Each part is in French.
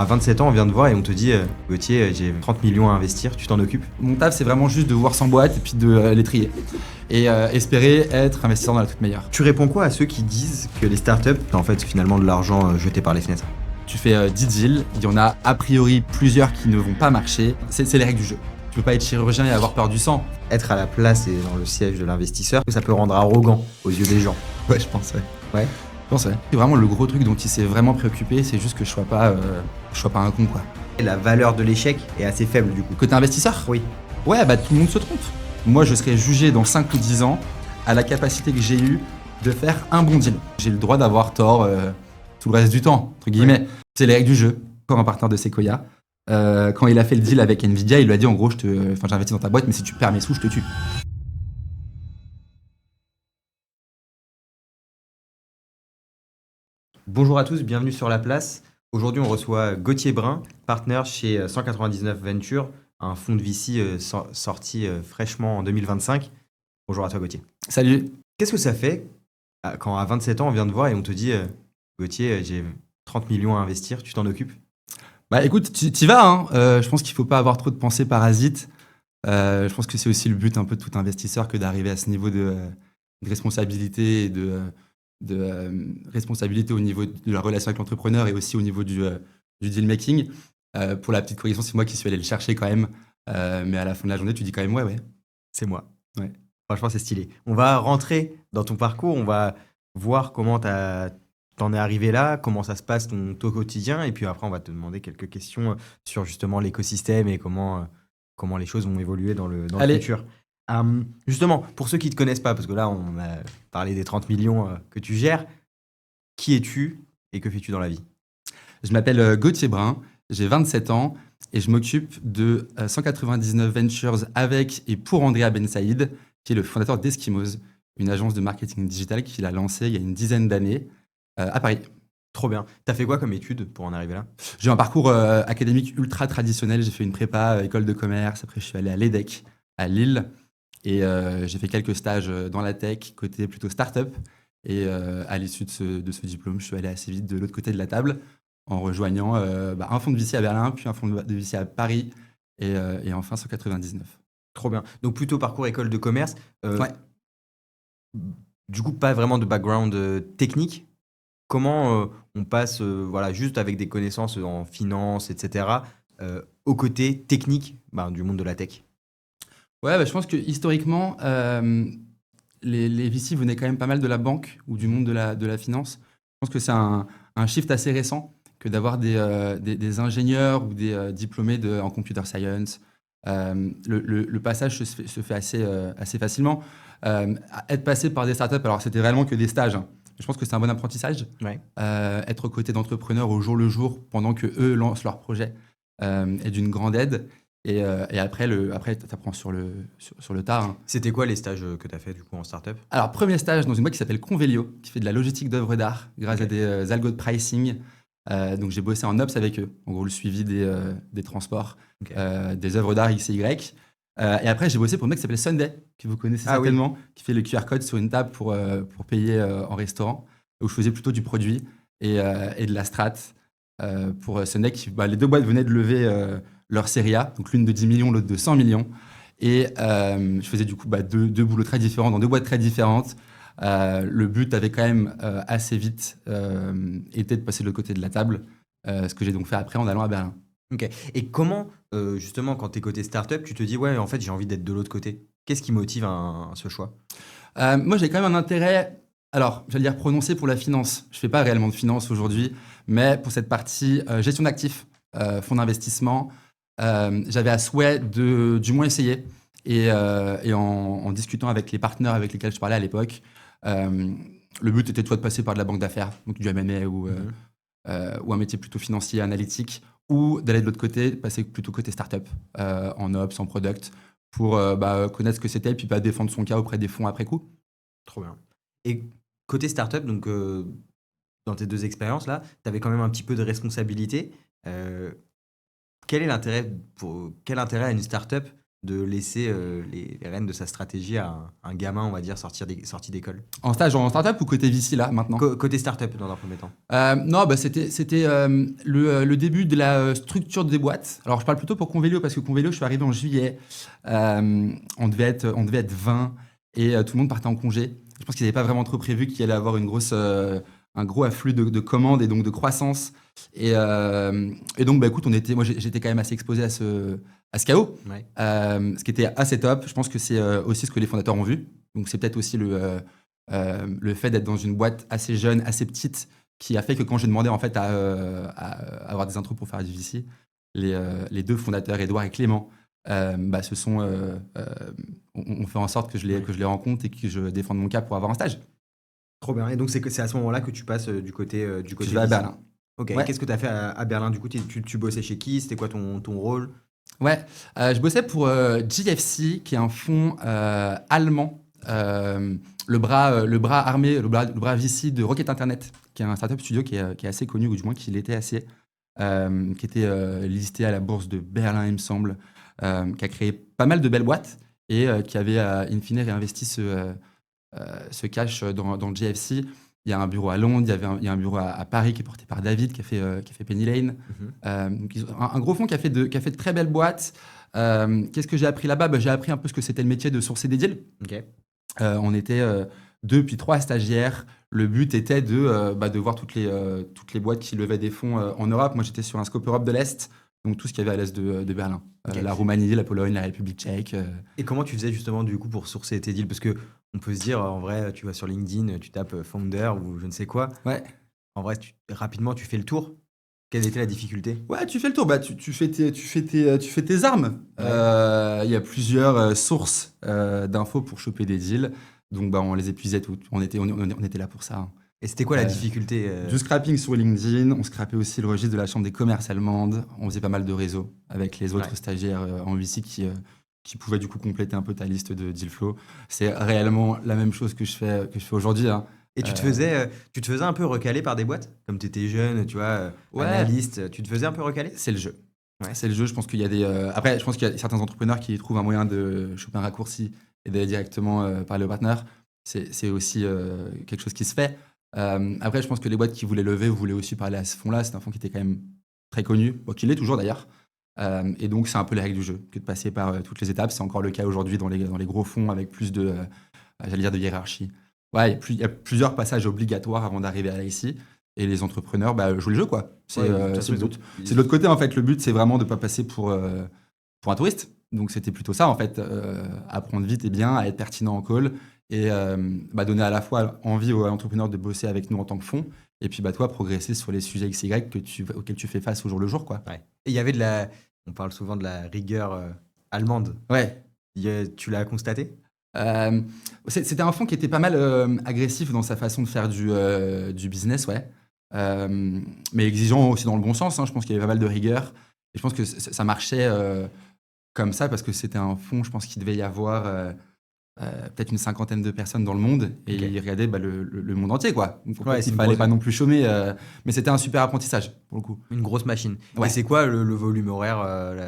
À 27 ans, on vient te voir et on te dit Gauthier, j'ai 30 millions à investir, tu t'en occupes? Mon taf, c'est vraiment juste de voir 100 boîtes et puis de les trier. Et espérer être investisseur dans la toute meilleure. Tu réponds quoi à ceux qui disent que les startups, c'est en fait finalement de l'argent jeté par les fenêtres? Tu fais 10 deals, il y en a a priori plusieurs qui ne vont pas marcher. C'est les règles du jeu. Tu peux pas être chirurgien et avoir peur du sang. Être à la place et dans le siège de l'investisseur, ça peut rendre arrogant aux yeux des gens. Ouais, je pense, ouais. Ouais. Je pense, ouais. C'est vraiment le gros truc dont il s'est vraiment préoccupé, c'est juste que je sois pas un con, quoi. Et la valeur de l'échec est assez faible du coup. Côté investisseur, Oui. ouais, bah tout le monde se trompe. Moi, je serai jugé dans 5 ou 10 ans à la capacité que j'ai eue de faire un bon deal. J'ai le droit d'avoir tort tout le reste du temps, entre guillemets. C'est les règles du jeu. Encore un partenaire de Sequoia. Quand il a fait le deal avec Nvidia, il lui a dit en gros, j'investis dans ta boîte, mais si tu perds mes sous, je te tue. Bonjour à tous, bienvenue sur La Place. Aujourd'hui, on reçoit Gauthier Brun, partenaire chez 199 Ventures, un fonds de VC sorti fraîchement en 2025. Bonjour à toi Gauthier. Salut. Qu'est-ce que ça fait quand à 27 ans, on vient te voir et on te dit Gauthier, j'ai 30 millions à investir, tu t'en occupes? Bah écoute, t'y vas, hein. Je pense qu'il faut pas avoir trop de pensées parasites. Je pense que c'est aussi le but un peu de tout investisseur que d'arriver à ce niveau de responsabilité et de responsabilité au niveau de la relation avec l'entrepreneur et aussi au niveau du deal making. Pour la petite correction, c'est moi qui suis allé le chercher quand même. Mais à la fin de la journée, tu dis quand même ouais. C'est moi. Ouais. Franchement, c'est stylé. On va rentrer dans ton parcours, on va voir comment t'en es arrivé là, comment ça se passe ton quotidien, et puis après, on va te demander quelques questions sur justement l'écosystème et comment les choses vont évoluer dans le Allez. futur. Justement, pour ceux qui ne te connaissent pas, parce que là, on a parlé des 30 millions que tu gères, qui es-tu et que fais-tu dans la vie? Je m'appelle Gauthier Brun, j'ai 27 ans et je m'occupe de 199 Ventures avec et pour Andrea Ben Saïd, qui est le fondateur d'Eskimos, une agence de marketing digital qu'il a lancée il y a une dizaine d'années à Paris. Trop bien. T'as fait quoi comme études pour en arriver là? J'ai eu un parcours académique ultra traditionnel. J'ai fait une prépa, école de commerce. Après, je suis allé à l'EDEC à Lille. Et j'ai fait quelques stages dans la tech, côté plutôt start-up. Et à l'issue de ce diplôme, je suis allé assez vite de l'autre côté de la table en rejoignant un fonds de VC à Berlin, puis un fonds de VC à Paris et enfin 199. Trop bien. Donc plutôt parcours école de commerce. Ouais. Du coup, pas vraiment de background technique. Comment on passe juste avec des connaissances en finance, etc., au côté technique du monde de la tech? Ouais, je pense que historiquement, les VC venaient quand même pas mal de la banque ou du monde de la finance. Je pense que c'est un shift assez récent que d'avoir des ingénieurs ou des diplômés en computer science. Le passage se fait assez facilement. Être passé par des startups, alors c'était réellement que des stages, hein. Je pense que c'est un bon apprentissage. Ouais. Être aux côtés d'entrepreneurs au jour le jour pendant que eux lancent leurs projets est d'une grande aide. Et après, tu apprends sur le tard, hein. C'était quoi les stages que tu as fait du coup en startup? Alors, premier stage dans une boîte qui s'appelle Convelio, qui fait de la logistique d'œuvres d'art grâce à des algos de pricing. Donc, j'ai bossé en ops avec eux, en gros, le suivi des transports, des œuvres d'art X et Y. Et après, j'ai bossé pour un mec qui s'appelle Sunday, que vous connaissez certainement, qui fait le QR code sur une table pour payer en restaurant, où je faisais plutôt du produit et de la strat pour Sunday. Les deux boîtes venaient de lever leur série A, donc l'une de 10 millions, l'autre de 100 millions. Et je faisais du coup deux boulots très différents, dans deux boîtes très différentes. Le but avait quand même assez vite été de passer de l'autre côté de la table, ce que j'ai donc fait après en allant à Berlin. Ok. Et comment, justement, quand tu es côté startup, tu te dis, ouais, en fait, j'ai envie d'être de l'autre côté? Qu'est-ce qui motive ce choix? Moi, j'ai quand même un intérêt, alors, j'allais dire prononcé pour la finance. Je ne fais pas réellement de finance aujourd'hui, mais pour cette partie gestion d'actifs, fonds d'investissement, j'avais à souhait de du moins essayer. Et en discutant avec les partenaires avec lesquels je parlais à l'époque, le but était soit de passer par de la banque d'affaires, donc du M&A ou un métier plutôt financier, analytique, ou d'aller de l'autre côté, passer plutôt côté startup, en ops, en product, pour connaître ce que c'était et puis défendre son cas auprès des fonds après coup. Trop bien. Et côté startup, donc dans tes deux expériences là, tu avais quand même un petit peu de responsabilité. Quel intérêt a une startup de laisser les rênes de sa stratégie à un gamin, on va dire, sorti d'école? En stage en startup ou côté VC là maintenant? Côté startup, dans un premier temps. Non, bah c'était le début de la structure des boîtes. Alors je parle plutôt pour Convelio parce que Convelio, je suis arrivé en juillet. On devait être 20 et tout le monde partait en congé. Je pense qu'ils n'avaient pas vraiment trop prévu qu'il y allait avoir un gros afflux de commandes et donc de croissance. Et donc, bah, écoute, moi j'étais quand même assez exposé à ce chaos, Ouais. ce qui était assez top. Je pense que c'est aussi ce que les fondateurs ont vu. Donc c'est peut-être aussi le fait d'être dans une boîte assez jeune, assez petite, qui a fait que quand j'ai demandé en fait à avoir des intros pour faire du VC, les deux fondateurs, Edouard et Clément, bah, ont fait en sorte que je les rencontre et que je défende mon cas pour avoir un stage. Trop bien. Et donc, c'est à ce moment-là que tu passes du côté Je vais à VC. Berlin. Ok. Ouais. Et qu'est-ce que tu as fait à Berlin? Du coup, tu bossais chez qui? C'était quoi ton rôle? Ouais, je bossais pour GFC, qui est un fonds allemand, le bras armé, le bras VC de Rocket Internet, qui est un startup studio qui est assez connu, ou du moins qui l'était assez, qui était listé à la bourse de Berlin, il me semble, qui a créé pas mal de belles boîtes et qui avait, in fine, réinvesti ce cash dans GFC. Il y a un bureau à Londres, il y a un bureau à Paris qui est porté par David, qui a fait Penny Lane. Donc ils ont un gros fonds qui a fait de très belles boîtes. Qu'est-ce que j'ai appris là-bas? Bah, j'ai appris un peu ce que c'était le métier de sourcer des deals. Ok. On était 2 puis 3 stagiaires. Le but était de voir toutes les boîtes qui levaient des fonds en Europe. Moi, j'étais sur un scope Europe de l'Est, donc tout ce qu'il y avait à l'Est de Berlin. Ok. La Roumanie, la Pologne, la République tchèque. Et comment tu faisais justement du coup pour sourcer tes deals? Parce que on peut se dire, en vrai, tu vas sur LinkedIn, tu tapes founder ou je ne sais quoi. Ouais. En vrai, rapidement, tu fais le tour. Quelle était la difficulté? Ouais, tu fais le tour. Bah, tu fais tes armes. Il Ouais. y a plusieurs sources d'infos pour choper des deals. Donc, bah, on les épuisait toutes. On était là pour ça, hein. Et c'était quoi la Euh, difficulté? Du scrapping sur LinkedIn. On scrapait aussi le registre de la Chambre des commerces allemande. On faisait pas mal de réseaux avec les autres Ouais. stagiaires en VC qui pouvaient du coup compléter un peu ta liste de deal flow. C'est réellement la même chose que je fais aujourd'hui, hein. Et tu te faisais un peu recaler par des boîtes? Comme tu étais jeune, tu vois, Ouais. analyste, tu te faisais un peu recaler? C'est le jeu. Ouais. C'est le jeu. Je pense qu'il y a Après, je pense qu'il y a certains entrepreneurs qui trouvent un moyen de choper un raccourci et d'aller directement parler au partenaire. C'est aussi quelque chose qui se fait. Après, je pense que les boîtes qui voulaient lever voulaient aussi parler à ce fonds-là. C'est un fonds qui était quand même très connu, bon, qui l'est toujours d'ailleurs. Et donc, c'est un peu les règles du jeu que de passer par toutes les étapes. C'est encore le cas aujourd'hui dans les gros fonds avec plus de hiérarchie. Ouais, il y a plusieurs passages obligatoires avant d'arriver à l'IC. Et les entrepreneurs jouent le jeu, quoi. C'est Ouais, de toute façon, le but. C'est de l'autre côté, en fait. Le but, c'est vraiment de ne pas passer pour un touriste. Donc, c'était plutôt ça, en fait. Apprendre vite et bien, à être pertinent en call et donner à la fois envie aux entrepreneurs de bosser avec nous en tant que fonds et puis toi, progresser sur les sujets XY auxquels tu fais face au jour le jour, quoi. Ouais. Et il y avait on parle souvent de la rigueur allemande. Ouais. Tu l'as constaté? C'était un fonds qui était pas mal agressif dans sa façon de faire du business, ouais. Mais exigeant aussi dans le bon sens, hein. Je pense qu'il y avait pas mal de rigueur. Et je pense que ça marchait comme ça parce que c'était un fonds, je pense qu'il devait y avoir peut-être une 50aine de personnes dans le monde. Et Ok. ils regardaient le monde entier, quoi. Donc, Ouais, c'est il une fallait grosse- pas non plus chômer. Mais c'était un super apprentissage, pour le coup. Une grosse machine. Ouais. Et c'est quoi le volume horaire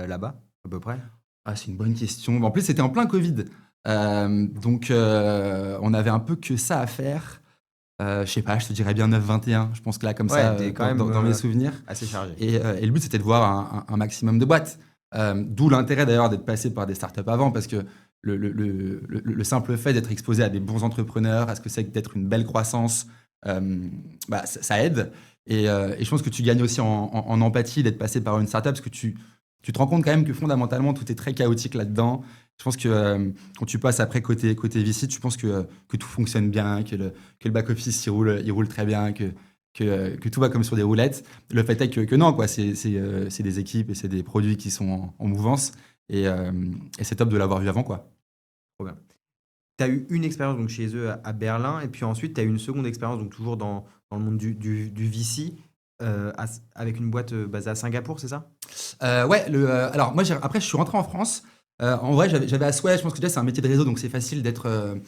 là-bas, à peu près? Ah, c'est une bonne question. En plus, c'était en plein Covid. Donc, on avait un peu que ça à faire. Je sais pas, je te dirais bien 9-21. Je pense que là, comme Ouais, ça, t'es quand même dans mes souvenirs. assez chargé. Et le but, c'était de voir un maximum de boîtes. D'où l'intérêt d'ailleurs d'être passé par des startups avant, parce que le simple fait d'être exposé à des bons entrepreneurs, à ce que c'est que d'être une belle croissance, ça aide. Et je pense que tu gagnes aussi en empathie d'être passé par une startup, parce que tu te rends compte quand même que fondamentalement, tout est très chaotique là-dedans. Je pense que quand tu passes après côté VC, tu penses que tout fonctionne bien, que le back-office il roule très bien, que tout va comme sur des roulettes. Le fait est que non, quoi, c'est des équipes et c'est des produits qui sont en mouvance. Et c'est top de l'avoir vu avant, quoi. Trop bien. Tu as eu une expérience donc, chez eux à Berlin, et puis ensuite, tu as eu une seconde expérience, donc toujours dans le monde du VC, avec une boîte basée à Singapour, c'est ça? Ouais, alors moi, après, je suis rentré en France. En vrai, j'avais à souhait, je pense que déjà, c'est un métier de réseau, donc c'est facile d'être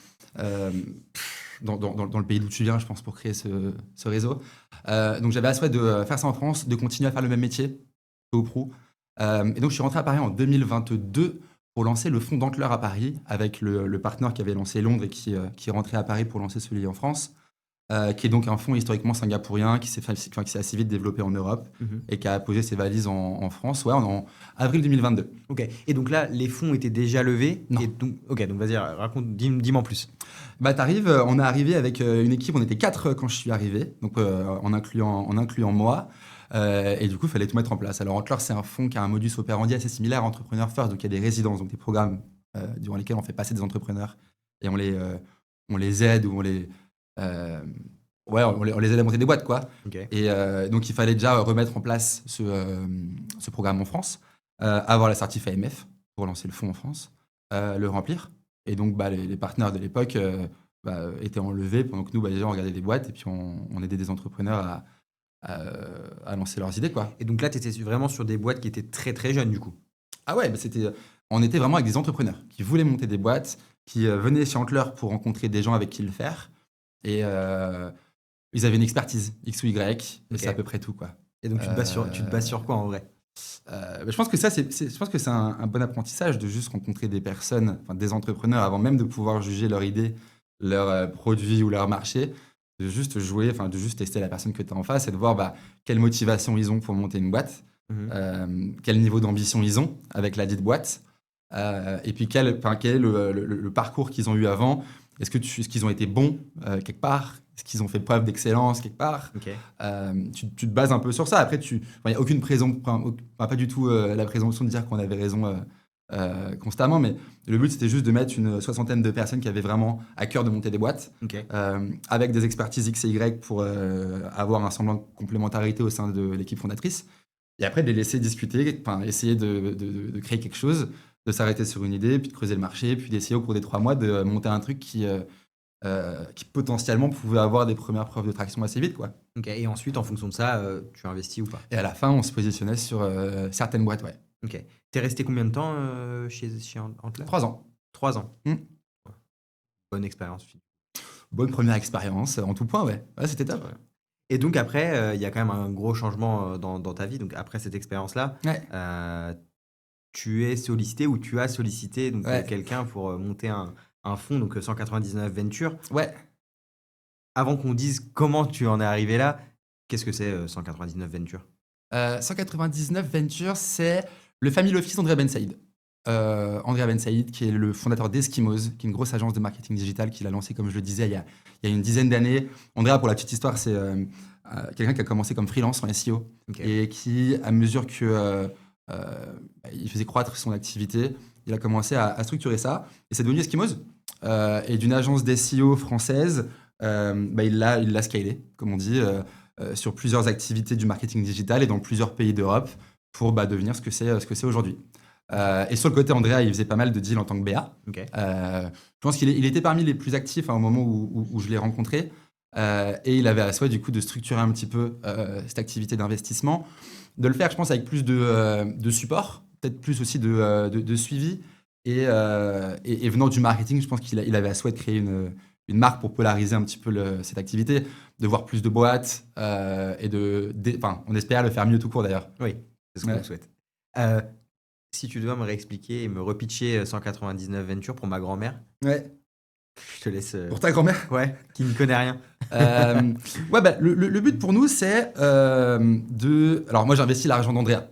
dans le pays d'où tu viens, je pense, pour créer ce réseau. Donc j'avais à souhait de faire ça en France, de continuer à faire le même métier, peu ou prou. Et donc je suis rentré à Paris en 2022 pour lancer le fonds d'Antler à Paris avec le partenaire qui avait lancé Londres et qui est rentré à Paris pour lancer celui en France. Qui est donc un fonds historiquement singapourien qui s'est assez vite développé en Europe et qui a posé ses valises en France en avril 2022. Ok. Et donc là, les fonds étaient déjà levés. Non. Et donc, ok, donc vas-y, raconte, dis-moi en plus. On est arrivé avec une équipe, on était 4 quand je suis arrivé, donc en incluant moi. Et du coup, il fallait tout mettre en place. Alors, Antler, c'est un fonds qui a un modus operandi assez similaire à Entrepreneur First, donc il y a des résidences, donc des programmes durant lesquels on fait passer des entrepreneurs et on les aide ou on les aide à monter des boîtes, quoi. Ok. Et donc, il fallait déjà remettre en place ce programme en France, avoir la certif AMF pour lancer le fonds en France, le remplir. Et donc, les partenaires de l'époque étaient enlevés pendant que nous, déjà, on regardait des boîtes et puis on aidait des entrepreneurs à lancer leurs idées, quoi. Et donc là, tu étais vraiment sur des boîtes qui étaient très très jeunes du coup. Ah ouais, on était vraiment avec des entrepreneurs qui voulaient monter des boîtes, qui venaient chez Antler pour rencontrer des gens avec qui le faire. Et ils avaient une expertise X ou Y, et c'est à peu près tout, quoi. Et donc tu te bases sur quoi en vrai? Je pense que c'est un bon apprentissage de juste rencontrer des personnes, enfin, des entrepreneurs, avant même de pouvoir juger leur idée, leur produit ou leur marché, de juste jouer, enfin de juste tester la personne que tu as en face et de voir quelle motivation ils ont pour monter une boîte, quel niveau d'ambition ils ont avec la dite boîte, et puis quel est le parcours qu'ils ont eu avant. Est-ce qu'ils ont été bons quelque part? Est-ce qu'ils ont fait preuve d'excellence quelque part? Ok. Tu te bases un peu sur ça. Après, il n'y a aucune pas du tout la présomption de dire qu'on avait raison constamment, mais le but, c'était juste de mettre une 60aine de personnes qui avaient vraiment à cœur de monter des boîtes, Ok. avec des expertises X et Y pour avoir un semblant de complémentarité au sein de l'équipe fondatrice. Et après, de les laisser discuter, essayer de créer quelque chose, de s'arrêter sur une idée, puis de creuser le marché, puis d'essayer au cours des 3 mois de monter un truc qui potentiellement pouvait avoir des premières preuves de traction assez vite, quoi. Ok. Et ensuite, en fonction de ça, tu investis ou pas? Et à la fin, on se positionnait sur certaines boîtes, ouais. Ok. T'es resté combien de temps chez Antler? 3 ans. 3 ans. Mm. Bonne expérience. Bonne première expérience, en tout point, ouais. Ouais, c'était top. Ouais. Et donc après, il y a quand même un gros changement dans ta vie. Donc après cette expérience-là, Ouais. tu es sollicité ou tu as sollicité donc, Ouais. quelqu'un pour monter un fonds, donc 199 Ventures. Ouais. Avant qu'on dise comment tu en es arrivé là, qu'est-ce que c'est 199 Ventures? 199 Ventures, c'est le family office d'Andrea Ben Saïd. Andrea Ben Saïd, qui est le fondateur d'Eskimos, qui est une grosse agence de marketing digital qu'il a lancée, comme je le disais, il y a une dizaine d'années. Andrea, pour la petite histoire, c'est quelqu'un qui a commencé comme freelance en SEO et qui, à mesure que il faisait croître son activité, il a commencé à structurer ça. Et c'est devenu Eskimos. Et d'une agence d'SEO française, il l'a scalé, comme on dit, sur plusieurs activités du marketing digital et dans plusieurs pays d'Europe pour devenir ce que c'est aujourd'hui. Et sur le côté, Andrea, il faisait pas mal de deals en tant que BA. Je pense qu'il était parmi les plus actifs au moment où je l'ai rencontré. Et il avait à souhait, du coup, de structurer un petit peu cette activité d'investissement. De le faire, je pense, avec plus de support, peut-être plus aussi de suivi. Et venant du marketing, je pense qu'il avait à souhait de créer une marque pour polariser un petit peu cette activité, de voir plus de boîtes et on espère le faire mieux tout court d'ailleurs. Oui, c'est ce qu'on souhaite. Si tu dois me réexpliquer et me repitcher 199 Ventures pour ma grand-mère, ouais. Je te laisse. Pour ta grand-mère? Ouais, qui ne connaît rien. Le but pour nous, c'est Alors, moi, j'investis l'argent d'Andrea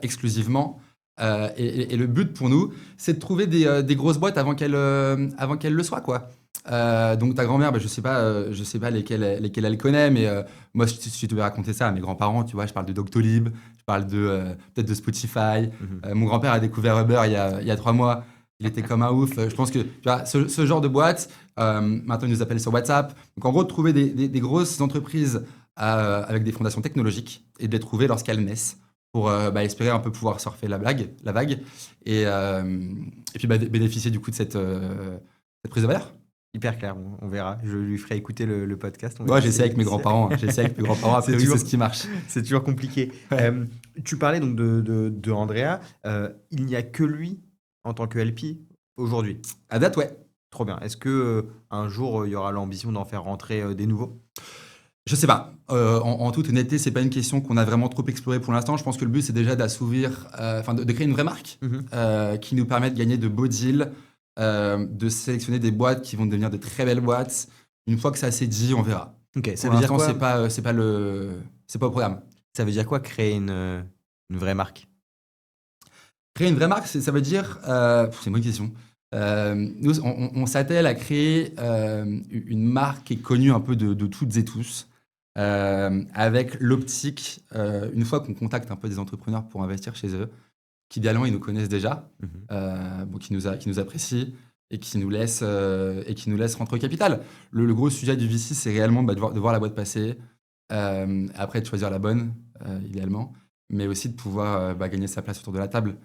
exclusivement. Et le but pour nous, c'est de trouver des grosses boîtes avant qu'elle le soit, quoi. Donc ta grand-mère, je sais pas lesquelles elle connaît, mais moi, si je devais raconter ça à mes grands-parents, tu vois, je parle de Doctolib, je parle peut-être de Spotify. Mon grand-père a découvert Uber il y a 3 mois. Il était comme un ouf. Je pense que tu vois, ce genre de boîte, maintenant, ils nous appellent sur WhatsApp. Donc, en gros, de trouver des grosses entreprises avec des fondations technologiques et de les trouver lorsqu'elles naissent pour espérer un peu pouvoir surfer la vague et puis bénéficier du coup de cette prise de valeur. Hyper clair, on verra. Je lui ferai écouter le podcast. Ouais, j'essaie avec mes grands-parents. Après, oui, c'est ce qui marche. C'est toujours compliqué. Tu parlais donc de Andrea. Il n'y a que lui en tant que LP aujourd'hui. À date, ouais. Trop bien. Est-ce que un jour il y aura l'ambition d'en faire rentrer des nouveaux? Je sais pas. En toute honnêteté, c'est pas une question qu'on a vraiment trop explorée pour l'instant. Je pense que le but, c'est déjà d'assouvir, enfin de créer une vraie marque Mhm. qui nous permet de gagner de beaux deals, de sélectionner des boîtes qui vont devenir de très belles boîtes. Une fois que ça s'est dit, on verra. Ok, ça Pour veut dire l'instant, quoi? c'est pas au programme. Ça veut dire quoi créer une vraie marque? Créer une vraie marque, ça veut dire, c'est une bonne question. Nous, on s'attelle à créer une marque qui est connue un peu de toutes et tous, avec l'optique, une fois qu'on contacte un peu des entrepreneurs pour investir chez eux, qu'idéalement ils nous connaissent déjà, Mhm. bon, qui nous apprécient et qui nous laissent rentrer au capital. Le gros sujet du VC, c'est réellement de voir la boîte passer, après de choisir la bonne, idéalement, mais aussi de pouvoir gagner sa place autour de la table.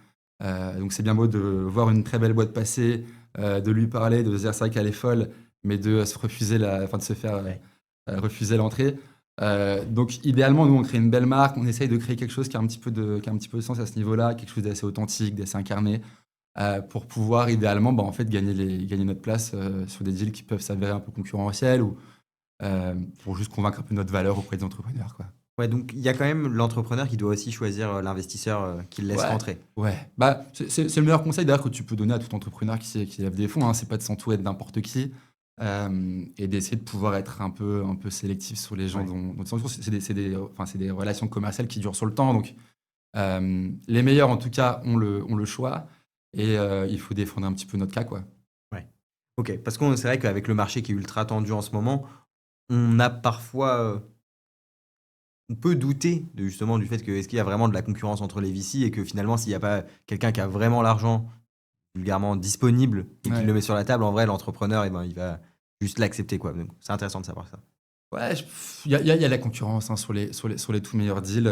Donc c'est bien beau de voir une très belle boîte passer, de lui parler, de se dire c'est vrai qu'elle est folle, mais de se refuser enfin de se faire Ouais. refuser l'entrée. Donc idéalement, nous on crée une belle marque, on essaye de créer quelque chose qui a qui a un petit peu de sens à ce niveau-là, quelque chose d'assez authentique, d'assez incarné, pour pouvoir idéalement en fait gagner notre place sur des deals qui peuvent s'avérer un peu concurrentiels ou pour juste convaincre un peu notre valeur auprès des entrepreneurs, quoi. Ouais, donc il y a quand même l'entrepreneur qui doit aussi choisir l'investisseur qui le laisse Ouais, rentrer. ouais. Bah, c'est le meilleur conseil d'ailleurs que tu peux donner à tout entrepreneur qui lève des fonds, hein. C'est pas de s'entourer de n'importe qui et d'essayer de pouvoir être un peu sélectif sur les gens Ouais. dont tu s'entoures. Enfin, c'est des relations commerciales qui durent sur le temps. Donc, les meilleurs, en tout cas, ont le choix et il faut défendre un petit peu notre cas, quoi. Ouais. Ok, parce que c'est vrai qu'avec le marché qui est ultra tendu en ce moment, on a parfois, on peut douter de justement du fait que est-ce qu'il y a vraiment de la concurrence entre les VC et que finalement s'il n'y a pas quelqu'un qui a vraiment l'argent vulgairement disponible et qui Ouais. le met sur la table, en vrai l'entrepreneur eh ben, il va juste l'accepter quoi. Donc, c'est intéressant de savoir ça. Ouais, il y a de la concurrence hein, sur les tout meilleurs deals.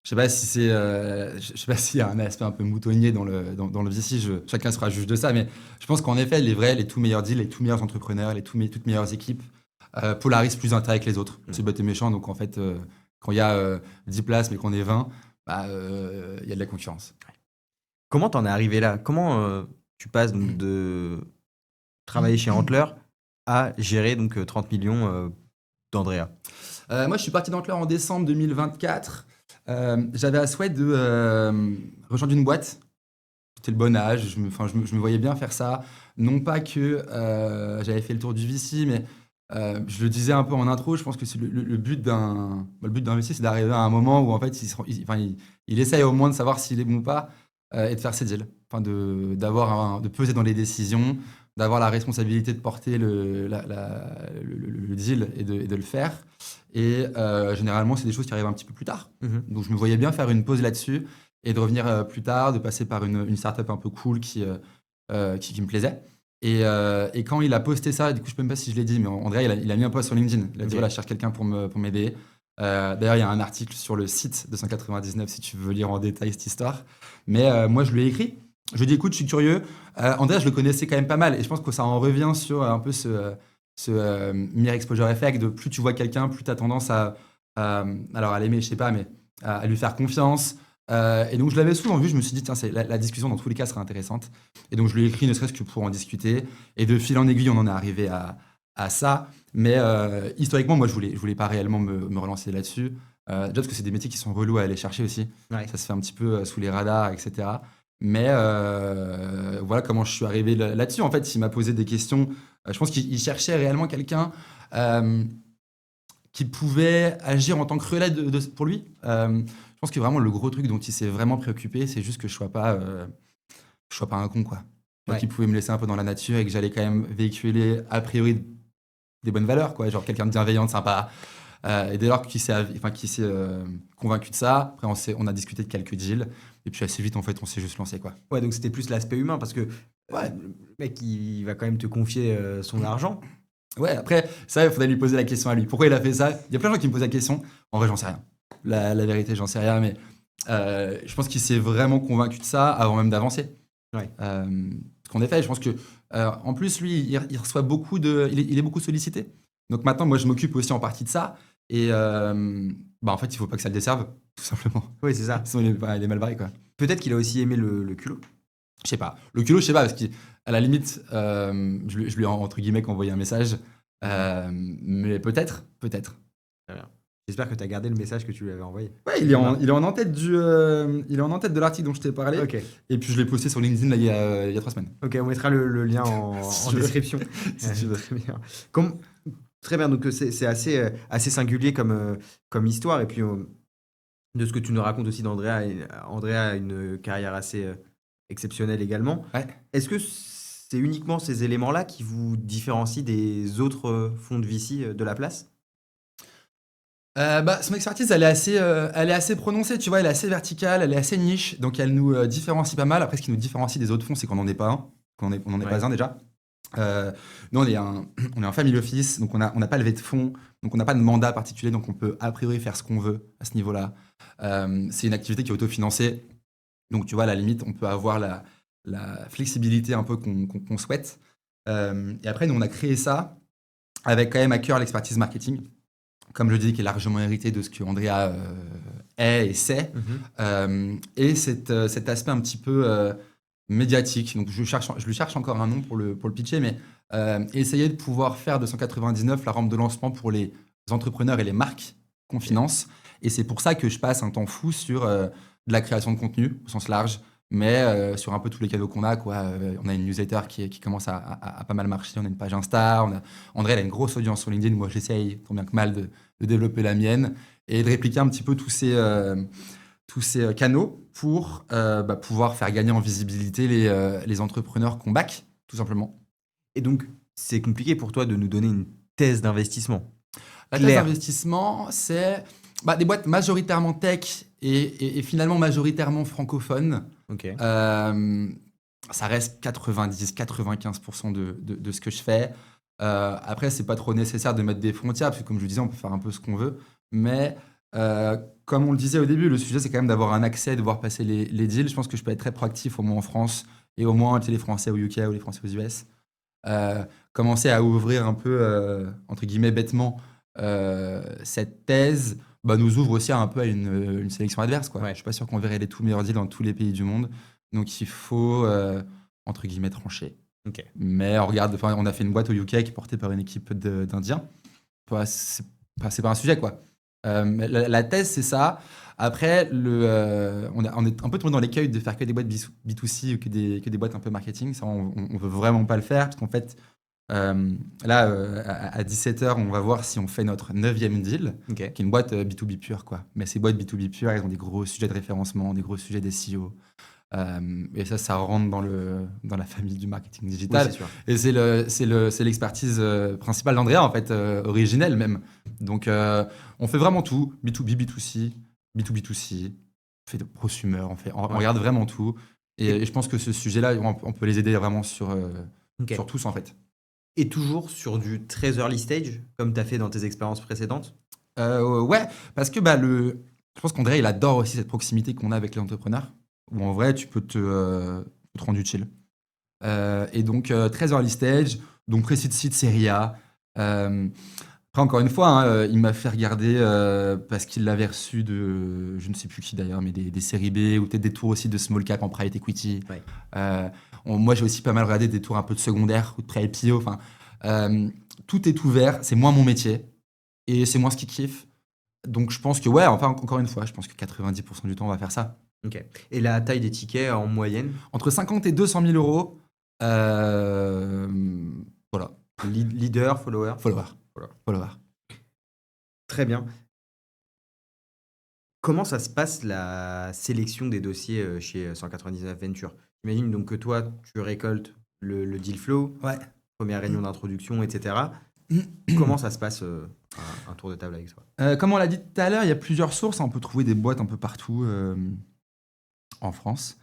Je sais pas si c'est, je sais pas s'il y a un aspect un peu moutonnier dans le VC. Chacun sera juge de ça, mais je pense qu'en effet, les tout meilleurs deals, les tout meilleurs entrepreneurs, toutes meilleures équipes polarisent plus intérêt que les autres. Mm. C'est bête et méchant, donc en fait, quand il y a 10 places mais qu'on est 20, il y a de la concurrence. Comment t'en es arrivé là? Comment tu passes donc de travailler chez Antler à gérer donc 30 millions d'Andrea? Moi, je suis parti d'Antler en décembre 2024. J'avais à souhait de rejoindre une boîte. C'était le bon âge, je me voyais bien faire ça. Non pas que j'avais fait le tour du VC, mais je le disais un peu en intro, je pense que c'est le but d'un VC, c'est d'arriver à un moment où en fait, il essaye au moins de savoir s'il est bon ou pas et de faire ses deals. Enfin, de peser dans les décisions, d'avoir la responsabilité de porter le deal et de le faire. Et généralement, c'est des choses qui arrivent un petit peu plus tard. Mhm. Donc, je me voyais bien faire une pause là-dessus et de revenir plus tard, de passer par une startup un peu cool qui me plaisait. Et quand il a posté ça, du coup, je ne sais même pas si je l'ai dit, mais André, il a mis un post sur LinkedIn. Il a dit Ok. voilà, je cherche quelqu'un pour m'aider. D'ailleurs, il y a un article sur le site de 199 si tu veux lire en détail cette histoire. Mais moi, je lui ai écrit. Je lui ai dit écoute, je suis curieux. André, je le connaissais quand même pas mal. Et je pense que ça en revient sur un peu ce mere exposure effect de plus tu vois quelqu'un, plus tu as tendance alors à l'aimer, je sais pas, mais à lui faire confiance. Et donc je l'avais souvent vu, je me suis dit, tiens, la discussion dans tous les cas serait intéressante. Et donc je lui ai écrit ne serait-ce que pour en discuter. Et de fil en aiguille, on en est arrivé à ça. Mais historiquement, moi, je voulais pas réellement me relancer là-dessus. Déjà parce que c'est des métiers qui sont relous à aller chercher aussi. Ouais. Ça se fait un petit peu sous les radars, etc. Mais voilà comment je suis arrivé là-dessus. En fait, il m'a posé des questions. Je pense qu'il cherchait réellement quelqu'un euh, qui pouvait agir en tant que relais pour lui. Je pense que vraiment le gros truc dont il s'est vraiment préoccupé, c'est juste que je sois pas un con, quoi. Genre Ouais. qu'il pouvait me laisser un peu dans la nature et que j'allais quand même véhiculer a priori des bonnes valeurs, quoi. Genre quelqu'un de bienveillant, de sympa. Et dès lors qu'il s'est convaincu de ça, après on a discuté de quelques deals et puis assez vite en fait on s'est juste lancé, quoi. Ouais, donc c'était plus l'aspect humain parce que Ouais. le mec il va quand même te confier son argent. Ouais, après, ça, il faudrait lui poser la question à lui. Pourquoi il a fait ça? Il y a plein de gens qui me posent la question. En vrai, j'en sais rien. La vérité, j'en sais rien, mais je pense qu'il s'est vraiment convaincu de ça avant même d'avancer. Ouais. Parce qu'en effet, je pense que, en plus, lui, il reçoit il est beaucoup sollicité. Donc maintenant, moi, je m'occupe aussi en partie de ça. Et en fait, il faut pas que ça le desserve, tout simplement. Oui, c'est ça. Sinon, il est mal barré, quoi. Peut-être qu'il a aussi aimé le culot. Je sais pas. Le culot, je sais pas, parce qu'à la limite, je lui ai entre guillemets envoyé un message. Mais peut-être, peut-être. Très bien. J'espère que tu as gardé le message que tu lui avais envoyé. Ouais, il est en en-tête il est en en-tête de l'article dont je t'ai parlé. Ok. Et puis je l'ai posté sur LinkedIn là, il y a 3 semaines. Ok, on mettra le lien en, Si en tu veux. description. Si tu veux. Très bien. Très bien, donc c'est assez singulier comme histoire. Et puis, de ce que tu nous racontes aussi Andrea a une carrière assez exceptionnelle également. Ouais. Est-ce que c'est uniquement ces éléments-là qui vous différencient des autres fonds de VC de la place? Son expertise, elle est assez prononcée, tu vois, elle est assez verticale, elle est assez niche, donc elle nous différencie pas mal. Après, ce qui nous différencie des autres fonds, c'est qu'on n'en est pas un, on n'en est Ouais. pas un déjà. Nous, on est un family office, donc on n'a pas levé de fonds, donc on n'a pas de mandat particulier, donc on peut a priori faire ce qu'on veut à ce niveau-là. C'est une activité qui est autofinancée, donc tu vois, à la limite, on peut avoir la flexibilité un peu qu'on souhaite. Et après, nous, on a créé ça avec quand même à cœur l'expertise marketing, comme je dis, qui est largement hérité de ce que Andrea est et sait. Et cet aspect un petit peu médiatique. Donc je lui cherche encore un nom pour le pitcher, mais essayer de pouvoir faire de 199 la rampe de lancement pour les entrepreneurs et les marques qu'on finance. Et c'est pour ça que je passe un temps fou sur de la création de contenu au sens large, mais sur un peu tous les canaux qu'on a, quoi. On a une newsletter qui commence à pas mal marcher, on a une page Insta, André elle a une grosse audience sur LinkedIn, moi j'essaye tant bien que mal de développer la mienne et de répliquer un petit peu tous ces canaux pour pouvoir faire gagner en visibilité les entrepreneurs qu'on back, tout simplement. Et donc, c'est compliqué pour toi de nous donner une thèse d'investissement. La thèse Claire. d'investissement, c'est des boîtes majoritairement tech et finalement majoritairement francophones. Ok. Ça reste 90-95% de ce que je fais. Après, c'est pas trop nécessaire de mettre des frontières, parce que comme je le disais, on peut faire un peu ce qu'on veut. Mais comme on le disait au début, le sujet, c'est quand même d'avoir un accès, de voir passer les deals. Je pense que je peux être très proactif, au moins en France, et au moins les Français au UK ou les Français aux US. Commencer à ouvrir un peu, entre guillemets, bêtement, cette thèse nous ouvre aussi un peu à une sélection adverse, quoi. Ouais. Je suis pas sûr qu'on verrait les tout meilleurs deals dans tous les pays du monde. Donc il faut, entre guillemets, trancher. Ok. Mais on a fait une boîte au UK qui est portée par une équipe d'Indiens. C'est pas un sujet, quoi. Mais la thèse, c'est ça. Après, on est un peu tombé dans l'écueil de faire que des boîtes B2C ou que des boîtes un peu marketing. Ça, on veut vraiment pas le faire, parce qu'en fait, à 17h, on va voir si on fait notre 9e deal, Ok. qui est une boîte B2B pure, quoi. Mais ces boîtes B2B pure, elles ont des gros sujets de référencement, des gros sujets d'SEO. Et ça rentre dans la famille du marketing digital. Oui, c'est sûr. Et c'est l'expertise principale d'Andrea, en fait, originelle même. Donc, on fait vraiment tout, B2B, B2C, B2B2C, on fait de prosumer, on regarde vraiment tout. Et je pense que ce sujet-là, on peut les aider vraiment sur tous, en fait. Et toujours sur du très early stage, comme tu as fait dans tes expériences précédentes? Ouais, parce que je pense qu'André, il adore aussi cette proximité qu'on a avec les entrepreneurs, où en vrai, tu peux te rendre utile. Et donc, très early stage, donc pré-seed seed série A. Après, encore une fois, il m'a fait regarder, parce qu'il l'avait reçu de, je ne sais plus qui d'ailleurs, mais des séries B, ou peut-être des tours aussi de small cap en private equity. Ouais. Moi, j'ai aussi pas mal regardé des tours un peu de secondaire ou de pré-IPO. Enfin, tout est ouvert, c'est moins mon métier. Et c'est moi ce qui kiffe. Donc je pense que, ouais, enfin, encore une fois, je pense que 90% du temps, on va faire ça. Ok. Et la taille des tickets en moyenne? Entre 50 et 200 000 euros, voilà, Leader, follower? follower. Très bien. Comment ça se passe la sélection des dossiers chez 199 Venture? J'imagine donc que toi, tu récoltes le deal flow, Ouais. première réunion d'introduction, etc. Comment ça se passe un tour de table avec toi? Comme on l'a dit tout à l'heure, il y a plusieurs sources. On peut trouver des boîtes un peu partout en France.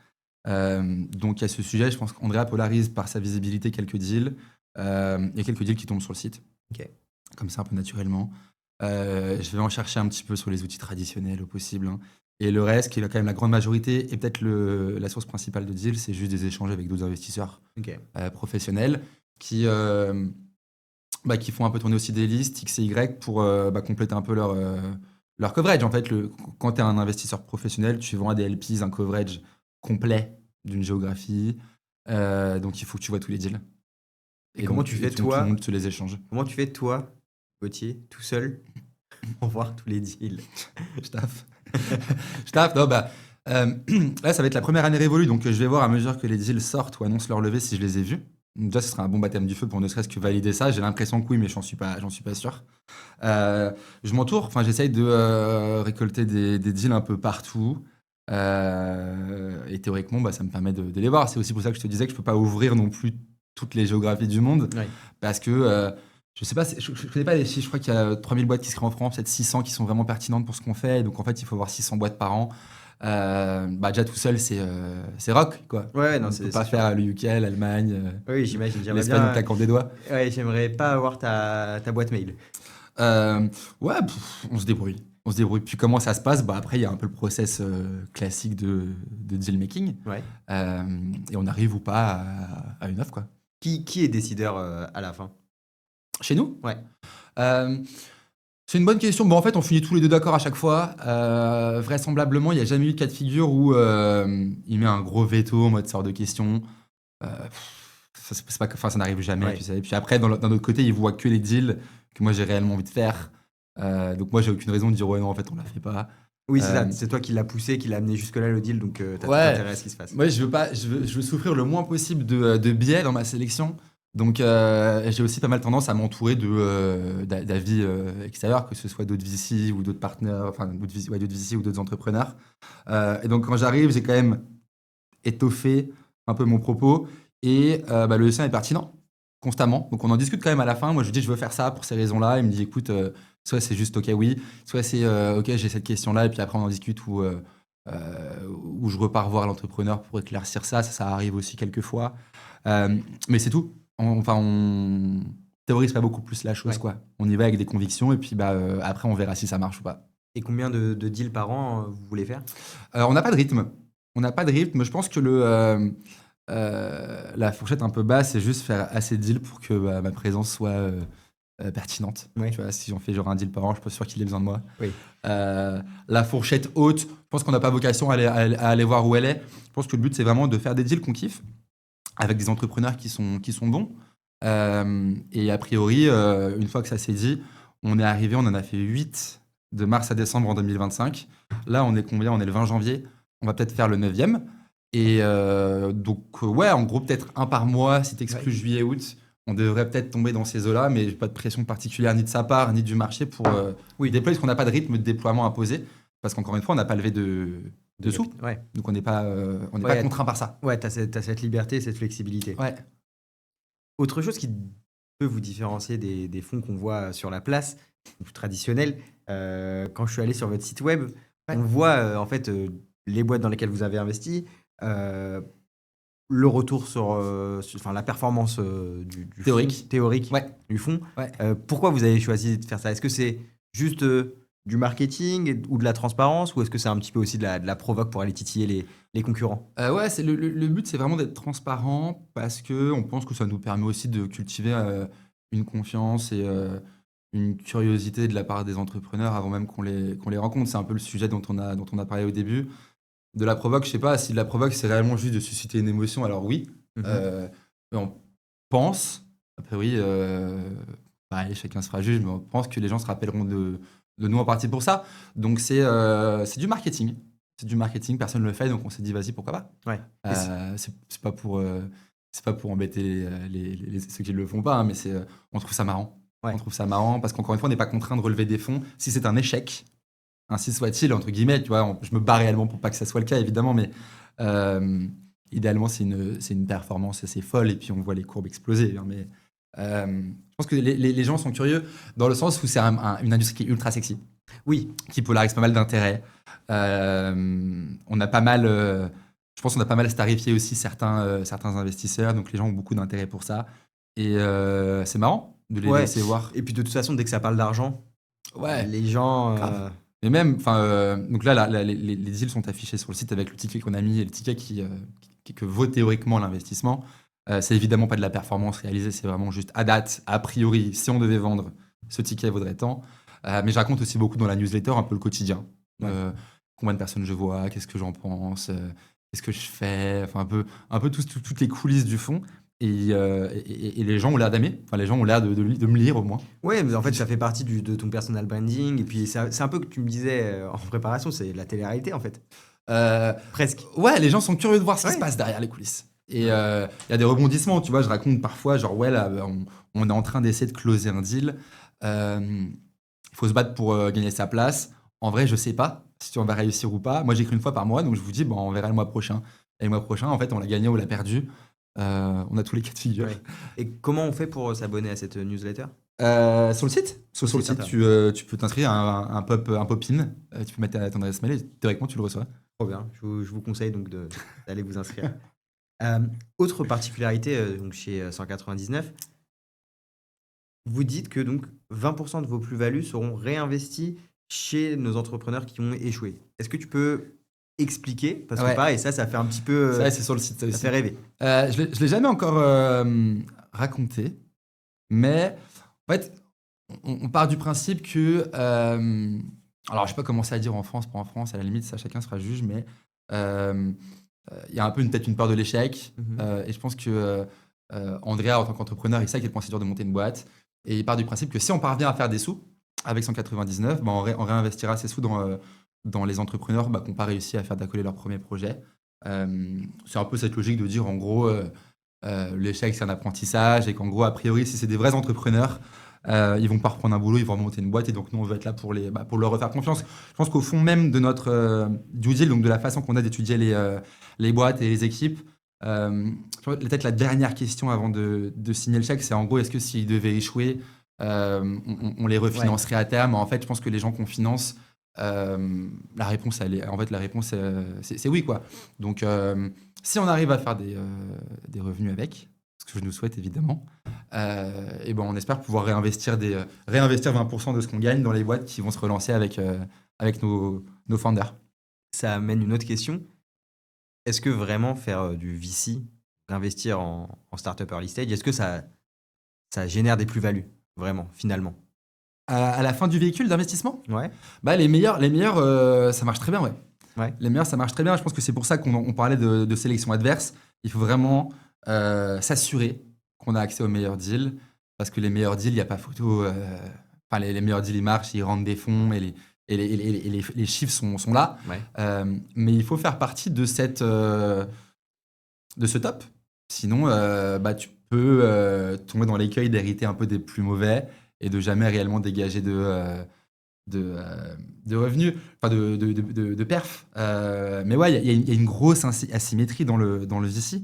Donc, il y a ce sujet. Je pense qu'Andrea polarise par sa visibilité quelques deals. Il y a quelques deals qui tombent sur le site. Ok. Comme ça, un peu naturellement. Je vais en chercher un petit peu sur les outils traditionnels au possible. Et le reste, qui est quand même la grande majorité, et peut-être la source principale de deals, c'est juste des échanges avec d'autres investisseurs professionnels qui font un peu tourner aussi des listes X et Y pour compléter un peu leur coverage. En fait, quand tu es un investisseur professionnel, tu vends à des LPs un coverage complet d'une géographie. Donc, il faut que tu vois tous les deals. Et comment tu fais, tout le toi? monde te les échange. Comment tu fais, toi, Gauthier, tout seul, pour voir tous les deals? Je taffe. Je taffe, non, là, ça va être la première année révolue, donc je vais voir à mesure que les deals sortent ou annoncent leur levée si je les ai vus. Donc, déjà, ce sera un bon baptême du feu pour ne serait-ce que valider ça. J'ai l'impression que oui, mais j'en suis pas sûr. Je m'entoure, enfin, j'essaye de récolter des deals un peu partout. Et théoriquement, ça me permet de les voir. C'est aussi pour ça que je te disais que je peux pas ouvrir non plus toutes les géographies du monde. Ouais. Parce que je sais pas, je connais pas les chiffres. Je crois qu'il y a 3000 boîtes qui se créent en France, peut-être 600 qui sont vraiment pertinentes pour ce qu'on fait. Donc en fait, il faut avoir 600 boîtes par an. Déjà tout seul, c'est rock, quoi. Ouais, non, On c'est peut pas sûr. faire le UK, l'Allemagne, Oui, j'imagine. J'aimerais l'Espagne en bien. claquant des doigts. Ouais, j'aimerais pas avoir ta boîte mail. Ouais, on se débrouille. On se débrouille. Puis comment ça se passe? Après, il y a un peu le process classique de deal making. Ouais. Et on arrive ou pas à une offre, quoi. Qui est décideur à la fin? Chez nous? Ouais. C'est une bonne question. Bon, en fait, on finit tous les deux d'accord à chaque fois. Vraisemblablement, il n'y a jamais eu de cas de figure où il met un gros veto en mode sort de question. Ça n'arrive jamais, Ouais. tu sais. Et puis après, d'un autre côté, il voit que les deals que moi j'ai réellement envie de faire. Donc moi, j'ai aucune raison de dire ouais, non, en fait, on la fait pas. Oui, c'est ça. Euh, C'est toi qui l'as poussé, qui l'a amené jusque-là le deal, donc t'as tout Ouais. intérêt à ce qui se passe. Moi, je veux souffrir le moins possible de biais dans ma sélection. Donc, j'ai aussi pas mal tendance à m'entourer d'avis extérieurs, que ce soit d'autres VC ou d'autres partenaires, enfin, d'autres VC ou d'autres entrepreneurs. Et donc, quand j'arrive, j'ai quand même étoffé un peu mon propos. Et le sien est pertinent, constamment. Donc, on en discute quand même à la fin. Moi, je lui dis, je veux faire ça pour ces raisons-là. Il me dit, écoute, soit c'est juste OK, oui, soit c'est OK, j'ai cette question-là. Et puis après, on en discute où je repars voir l'entrepreneur pour éclaircir ça. Ça arrive aussi quelques fois. Mais c'est tout. On théorise pas beaucoup plus la chose, Ouais. quoi. On y va avec des convictions et puis après, on verra si ça marche ou pas. Et combien de deals par an vous voulez faire? On n'a pas de rythme. On n'a pas de rythme. Je pense que la fourchette un peu basse, c'est juste faire assez de deals pour que ma présence soit pertinente. Ouais. Tu vois, si j'en fais genre un deal par an, je suis pas sûr qu'il ait besoin de moi. Oui. La fourchette haute, je pense qu'on n'a pas vocation à aller voir où elle est. Je pense que le but, c'est vraiment de faire des deals qu'on kiffe avec des entrepreneurs qui sont bons. Et a priori, une fois que ça s'est dit, on est arrivé, on en a fait 8 de mars à décembre en 2025. Là, on est combien? On est le 20 janvier. On va peut-être faire le 9e. Et donc, ouais, en gros, peut-être un par mois, si tu exclus juillet-août. On devrait peut-être tomber dans ces eaux-là, mais pas de pression particulière ni de sa part, ni du marché pour déployer, parce qu'on n'a pas de rythme de déploiement imposé. Parce qu'encore une fois, on n'a pas levé de sous. Ouais. Donc, on n'est pas Ouais, contraint par ça. Ouais, t'as cette liberté, cette flexibilité. Ouais. Autre chose qui peut vous différencier des fonds qu'on voit sur la place, ou traditionnels, quand je suis allé sur votre site web, Ouais. on voit en fait les boîtes dans lesquelles vous avez investi, le retour sur la performance du Théorique. théorique Ouais. du fonds. Ouais. Pourquoi vous avez choisi de faire ça? Est-ce que c'est juste du marketing ou de la transparence, ou est-ce que c'est un petit peu aussi de la provoque pour aller titiller les concurrents? Ouais, c'est le but, c'est vraiment d'être transparent parce que on pense que ça nous permet aussi de cultiver une confiance et une curiosité de la part des entrepreneurs avant même qu'on les rencontre. C'est un peu le sujet dont on a parlé au début. De la provoque, je sais pas si de la provoque, c'est réellement juste de susciter une émotion. Alors oui, mais on pense, a priori, pareil, chacun se fera juge, mais on pense que les gens se rappelleront de nous en partie pour ça. Donc c'est du marketing. C'est du marketing, personne ne le fait, donc on s'est dit vas-y, pourquoi pas. Ouais. C'est pas pour embêter ceux qui ne le font pas, hein, mais on trouve ça marrant. Ouais. On trouve ça marrant parce qu'encore une fois, on n'est pas contraint de relever des fonds. Si c'est un échec, ainsi soit-il, entre guillemets, tu vois, je me bats réellement pour pas que ça soit le cas, évidemment, mais idéalement, c'est une performance assez folle et puis on voit les courbes exploser. Hein, mais je pense que les gens sont curieux dans le sens où c'est une industrie qui est ultra sexy. Oui. Qui polarise pas mal d'intérêts. On a pas mal, je pense qu'on a pas mal starifié aussi certains investisseurs, donc les gens ont beaucoup d'intérêt pour ça. Et c'est marrant de les laisser voir. Et puis de toute façon, dès que ça parle d'argent, Ouais. les gens. Mais même, donc là, les deals sont affichés sur le site avec le ticket qu'on a mis et le ticket que vaut théoriquement l'investissement. C'est évidemment pas de la performance réalisée, c'est vraiment juste à date, a priori, si on devait vendre, ce ticket vaudrait tant. Mais je raconte aussi beaucoup dans la newsletter un peu le quotidien. Ouais. Combien de personnes je vois, qu'est-ce que j'en pense, qu'est-ce que je fais, enfin un peu toutes les coulisses du fond. et les gens ont l'air d'aimer. Enfin, les gens ont l'air de me lire au moins. Ouais, mais en fait, ça fait partie de ton personal branding. Et puis, c'est un peu que tu me disais en préparation, c'est la télé-réalité, en fait. Presque. Ouais, les gens sont curieux de voir ce qui Ouais. se passe derrière les coulisses. Et il y a des rebondissements, tu vois, je raconte parfois, genre, ouais, là, on est en train d'essayer de closer un deal. Il faut se battre pour gagner sa place. En vrai, je sais pas si on va réussir ou pas. Moi, j'écris une fois par mois, donc je vous dis, bon, on verra le mois prochain. Et le mois prochain, en fait, on l'a gagné ou on l'a perdu. On a tous les cas de figure. Ouais. Et comment on fait pour s'abonner à cette newsletter? Sur le site, sur le site, tu peux t'inscrire à un pop-in. Tu peux mettre ton adresse mail et directement tu le reçois. Trop bien. Je vous conseille donc d'aller vous inscrire. Autre particularité donc chez 199, vous dites que donc 20% de vos plus-values seront réinvesties chez nos entrepreneurs qui ont échoué. Est-ce que tu peux expliquer? Parce que Ouais. pareil, ça fait un petit peu... Ça, c'est sur le site, ça ça aussi. fait rêver. Je l'ai jamais encore raconté, mais en fait, on part du principe que. Alors, je sais pas comment ça à dire en France, pas en France, à la limite, ça chacun sera juge, mais il y a un peu peut-être une peur de l'échec. Et je pense que Andrea, en tant qu'entrepreneur, il sait à quel point c'est dur de monter une boîte. Et il part du principe que si on parvient à faire des sous avec 199, on réinvestira ces sous dans les entrepreneurs qui n'ont pas réussi à faire décoller leur premier projet. C'est un peu cette logique de dire, en gros, l'échec, c'est un apprentissage et qu'en gros, a priori, si c'est des vrais entrepreneurs, ils vont pas reprendre un boulot, ils vont monter une boîte et donc nous, on veut être là pour leur refaire confiance. Je pense qu'au fond même de notre due deal, donc de la façon qu'on a d'étudier les boîtes et les équipes, peut-être la dernière question avant de signer le chèque, c'est en gros, est-ce que s'ils devaient échouer, on les refinancerait à terme? En fait, je pense que les gens qu'on finance, la réponse, c'est oui, quoi. Donc, si on arrive à faire des revenus avec, ce que je nous souhaite évidemment, et ben on espère pouvoir réinvestir 20% de ce qu'on gagne dans les boîtes qui vont se relancer avec nos founders. Ça amène une autre question. Est-ce que vraiment faire du VC, investir en startup early stage, est-ce que ça génère des plus-values, vraiment, finalement? À la fin du véhicule d'investissement, Ouais. les meilleurs, ça marche très bien, ouais. Ouais. Les meilleurs, ça marche très bien. Je pense que c'est pour ça qu'on parlait de sélection adverse. Il faut vraiment s'assurer qu'on a accès aux meilleurs deals, parce que les meilleurs deals, il n'y a pas photo. Les meilleurs deals, ils marchent, ils rentrent des fonds et les chiffres sont là. Ouais. Mais il faut faire partie de ce top. Sinon, tu peux tomber dans l'écueil d'hériter un peu des plus mauvais et de jamais réellement dégager de revenus, enfin de perf. Mais ouais, il y a une grosse asymétrie dans le VC.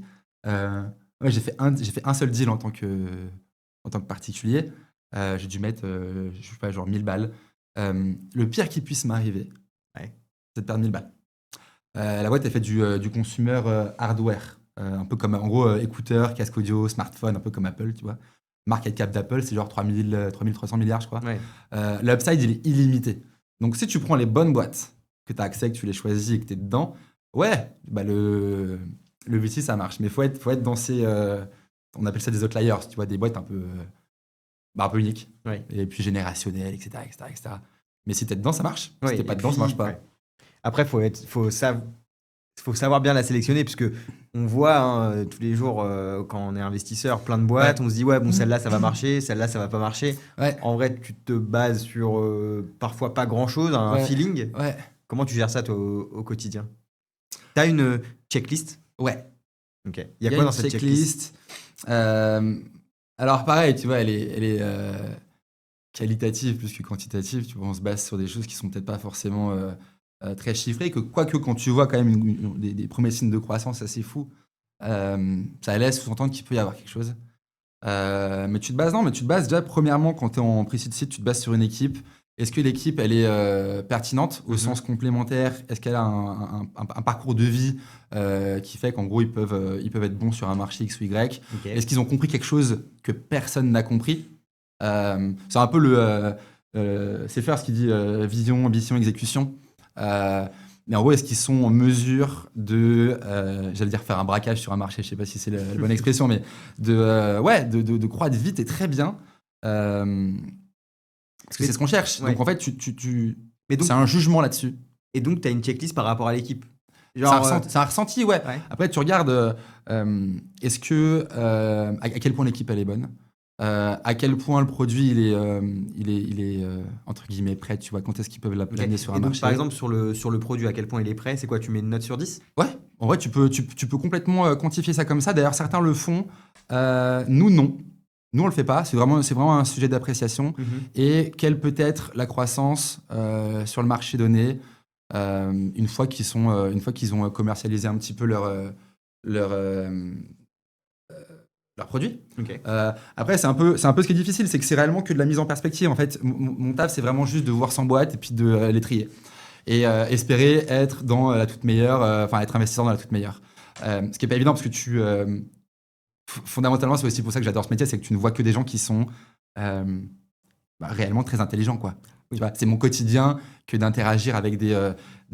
J'ai fait un seul deal en tant que particulier. J'ai dû mettre, je sais pas, genre 1000 balles. Le pire qui puisse m'arriver, c'est de perdre 1000 balles. La boîte, elle fait du consumer hardware. Un peu comme, en gros, écouteurs, casque audio, smartphone, un peu comme Apple, tu vois. Market cap d'Apple, c'est genre 3300 milliards, je crois. Ouais. L'upside, il est illimité. Donc, si tu prends les bonnes boîtes, que tu as accès, que tu les choisis et que tu es dedans, le VC, ça marche. Mais il faut être dans ces... on appelle ça des outliers, tu vois, des boîtes un peu uniques. Ouais. Et puis générationnelles, etc., etc., etc. Mais si tu es dedans, ça marche. Si tu n'es pas dedans, ça marche pas. Ouais. Après, faut savoir bien la sélectionner, puisque on voit tous les jours quand on est investisseur, plein de boîtes, on se dit celle-là ça va marcher, celle-là ça va pas marcher. Ouais. En vrai, tu te bases sur parfois pas grand-chose, un feeling. Ouais. Comment tu gères ça toi au quotidien? T'as une checklist? Ouais. Ok. Il y a quoi dans cette checklist? Alors pareil, tu vois, elle est qualitative plus que quantitative. Tu vois, on se base sur des choses qui sont peut-être pas forcément très chiffré, quoique quand tu vois quand même des premiers signes de croissance assez fous, ça laisse sous-entendre qu'il peut y avoir quelque chose. Mais tu te bases déjà premièrement quand tu es en pre-seed seed, tu te bases sur une équipe. Est-ce que l'équipe elle est pertinente au sens complémentaire? Est-ce qu'elle a un parcours de vie qui fait qu'en gros ils peuvent être bons sur un marché X ou Y? Okay. Est-ce qu'ils ont compris quelque chose que personne n'a compris? C'est un peu c'est faire ce qui dit vision, ambition, exécution. Mais en gros, est-ce qu'ils sont en mesure de, j'allais dire faire un braquage sur un marché, je sais pas si c'est la bonne expression, mais de croître vite et très bien, parce que c'est ce qu'on cherche. Ouais. Donc en fait, c'est un jugement là-dessus. Et donc, tu as une checklist par rapport à l'équipe? Genre, C'est un ressenti, ouais. ouais. Après, tu regardes, est-ce que, à quel point l'équipe elle est bonne, à quel point le produit il est entre guillemets prêt, tu vois, quand est-ce qu'ils peuvent Ok. l'amener sur un Et donc, marché. par exemple, sur le produit, à quel point il est prêt, c'est quoi? Tu mets une note sur 10? Ouais, en vrai, tu peux complètement quantifier ça comme ça. D'ailleurs, certains le font. Nous, non. Nous, on le fait pas. C'est vraiment un sujet d'appréciation. Et quelle peut être la croissance sur le marché donné une fois qu'ils ont commercialisé un petit peu leur, euh, leur produit. Ok. Après, c'est un peu ce qui est difficile, c'est que c'est réellement que de la mise en perspective. En fait, mon taf, c'est vraiment juste de voir 100 boîtes et puis de les trier. Et espérer être dans la toute meilleure, être investisseur dans la toute meilleure. Ce qui n'est pas évident parce que fondamentalement, c'est aussi pour ça que j'adore ce métier, c'est que tu ne vois que des gens qui sont réellement très intelligents, quoi. Oui. Tu vois, c'est mon quotidien que d'interagir avec des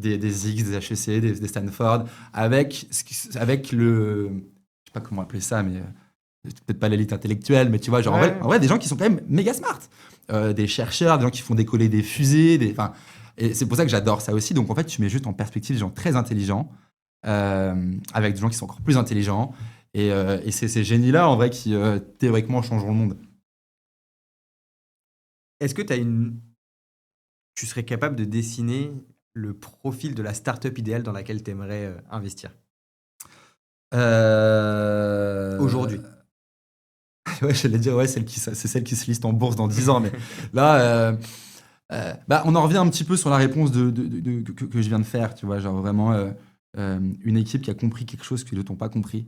X, des HEC, des Stanford, avec le... Je sais pas comment appeler ça, mais peut-être pas l'élite intellectuelle, mais tu vois, genre Ouais. en vrai, des gens qui sont quand même méga smart. Des chercheurs, des gens qui font décoller des fusées, et c'est pour ça que j'adore ça aussi. Donc en fait, tu mets juste en perspective des gens très intelligents, avec des gens qui sont encore plus intelligents. Et c'est ces génies-là, en vrai, qui théoriquement changeront le monde. Est-ce que tu serais capable de dessiner le profil de la startup idéale dans laquelle tu aimerais investir aujourd'hui? Ouais, j'allais dire, ouais, c'est celle qui se liste en bourse dans 10 ans. Mais là, on en revient un petit peu sur la réponse que je viens de faire. Tu vois, genre vraiment une équipe qui a compris quelque chose que d'autres n'ont pas compris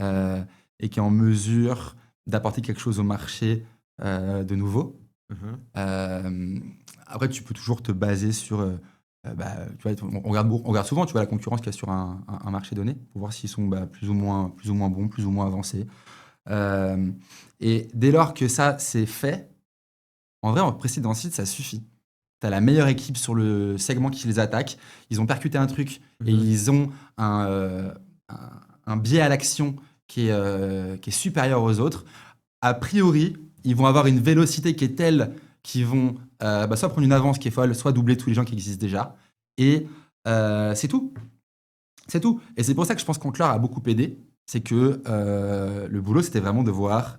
et qui est en mesure d'apporter quelque chose au marché de nouveau. Après, tu peux toujours te baser sur. Tu vois, on regarde souvent, tu vois, la concurrence qu'il y a sur un marché donné pour voir s'ils sont plus ou moins bons, plus ou moins avancés. Et dès lors que ça c'est fait, en vrai, en précédent site, ça suffit. Tu as la meilleure équipe sur le segment qui les attaque. Ils ont percuté un truc et ils ont un biais à l'action qui est supérieur aux autres. A priori, ils vont avoir une vélocité qui est telle qu'ils vont soit prendre une avance qui est folle, soit doubler tous les gens qui existent déjà. Et c'est tout. C'est tout. Et c'est pour ça que je pense qu'Anclar a beaucoup aidé. C'est que le boulot, c'était vraiment de voir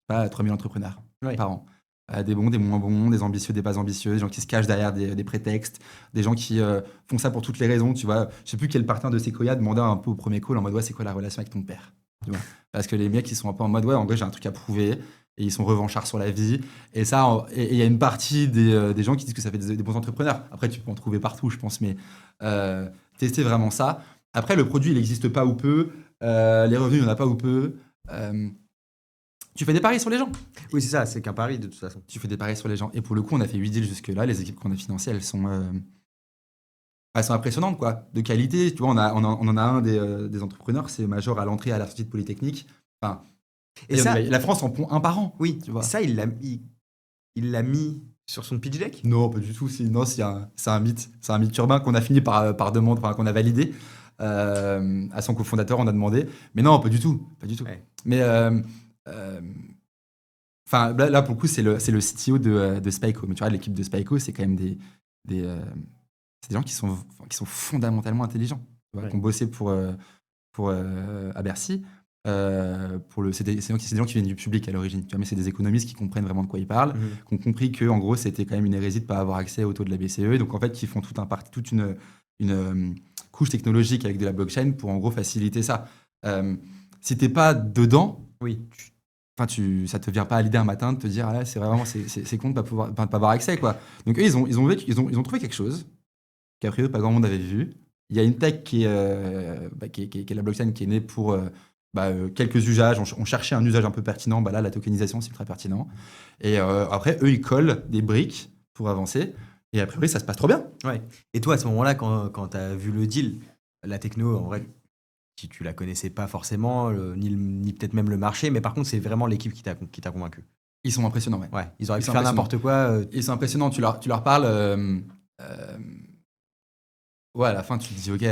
3000 entrepreneurs Ouais. par an. Des bons, des moins bons, des ambitieux, des pas ambitieux, des gens qui se cachent derrière des prétextes, des gens qui font ça pour toutes les raisons. Tu vois, je sais plus quel partenaire de Sequoia demandait un peu au premier call en mode ouais, c'est quoi la relation avec ton père, tu vois. Parce que les mecs, ils sont un peu en mode ouais, en vrai, j'ai un truc à prouver et ils sont revanchards sur la vie. Et ça, et il y a une partie des gens qui disent que ça fait des bons entrepreneurs. Après, tu peux en trouver partout, je pense, mais tester vraiment ça. Après, le produit, il n'existe pas ou peu. Les revenus, il n'y en a pas ou peu. Tu fais des paris sur les gens. Oui, c'est ça, c'est qu'un pari de toute façon. Tu fais des paris sur les gens. Et pour le coup, on a fait 8 deals jusque-là. Les équipes qu'on a financées, elles sont impressionnantes, quoi. De qualité. Tu vois, on en a un des entrepreneurs, c'est major à l'entrée à la sortie de Polytechnique. Enfin, Et ça, la France en pond un par an. oui, Tu vois. ça, il l'a mis sur son pitch deck? Non, pas du tout. C'est un mythe. C'est un mythe urbain qu'on a fini par demande, qu'on a validé. À son cofondateur, on a demandé. Mais non, pas du tout. Pas du tout. Ouais. Mais là, pour le coup, c'est le CTO de Spyco. Mais tu vois, l'équipe de Spyco, c'est quand même c'est des gens qui sont fondamentalement intelligents, tu vois, Ouais. qui ont bossé à Bercy. C'est des gens qui viennent du public à l'origine, tu vois, mais c'est des économistes qui comprennent vraiment de quoi ils parlent, qui ont compris que en gros, c'était quand même une hérésie de ne pas avoir accès au taux de la BCE. Et donc, en fait, qui font toute une couche technologique avec de la blockchain pour, en gros, faciliter ça. Si tu n'es pas dedans, Oui. ça te vient pas à l'idée un matin de te dire ah là, c'est con de pas avoir accès, quoi. Donc eux ils ont trouvé quelque chose qu'a priori pas grand monde avait vu. Il y a une tech qui est la blockchain qui est née pour quelques usages. On cherchait un usage un peu pertinent. Là, la tokenisation c'est très pertinent. Et après eux ils collent des briques pour avancer. Et a priori ça se passe trop bien. Ouais. Et toi, à ce moment-là, quand tu as vu le deal, la techno, en vrai, tu la connaissais pas forcément, ni peut-être même le marché, mais par contre, c'est vraiment l'équipe qui t'a convaincu. Ils sont impressionnants, ouais. Ouais, ils auraient Ils pu sont faire impressionnants. n'importe quoi. Ils sont impressionnants. Tu leur parles. Ouais, à la fin, tu te dis, ok.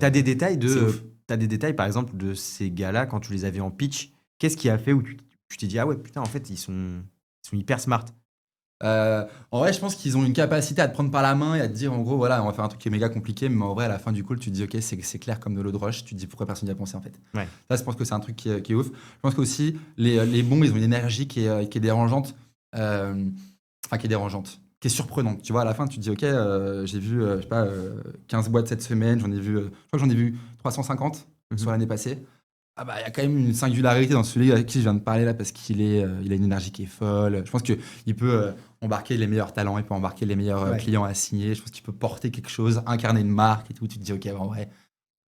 T'as des détails c'est ouf. t'as des détails, par exemple, de ces gars-là, quand tu les avais en pitch, qu'est-ce qui a fait où tu t'es dit, ah ouais, putain, en fait, ils sont hyper smart. En vrai, je pense qu'ils ont une capacité à te prendre par la main et à te dire, en gros, voilà, on va faire un truc qui est méga compliqué, mais en vrai, à la fin du call, tu te dis, ok, c'est clair comme de l'eau de roche. Tu te dis, pourquoi personne n'y a pensé, en fait. Ouais. Ça, je pense que c'est un truc qui est ouf. Je pense qu'aussi, les bons, ils ont une énergie qui est dérangeante. Enfin, qui est dérangeante. Qui est surprenante. Tu vois, à la fin, tu te dis, ok, j'ai vu, je sais pas, 15 boîtes cette semaine. Je crois que j'en ai vu 350 sur l'année passée. Ah bah, il y a quand même une singularité dans celui avec qui je viens de parler là parce il a une énergie qui est folle. Je pense qu'il peut embarquer les meilleurs talents, il peut embarquer les meilleurs Ouais. clients à signer. Je pense qu'il peut porter quelque chose, incarner une marque et tout. Tu te dis, ok, en vrai,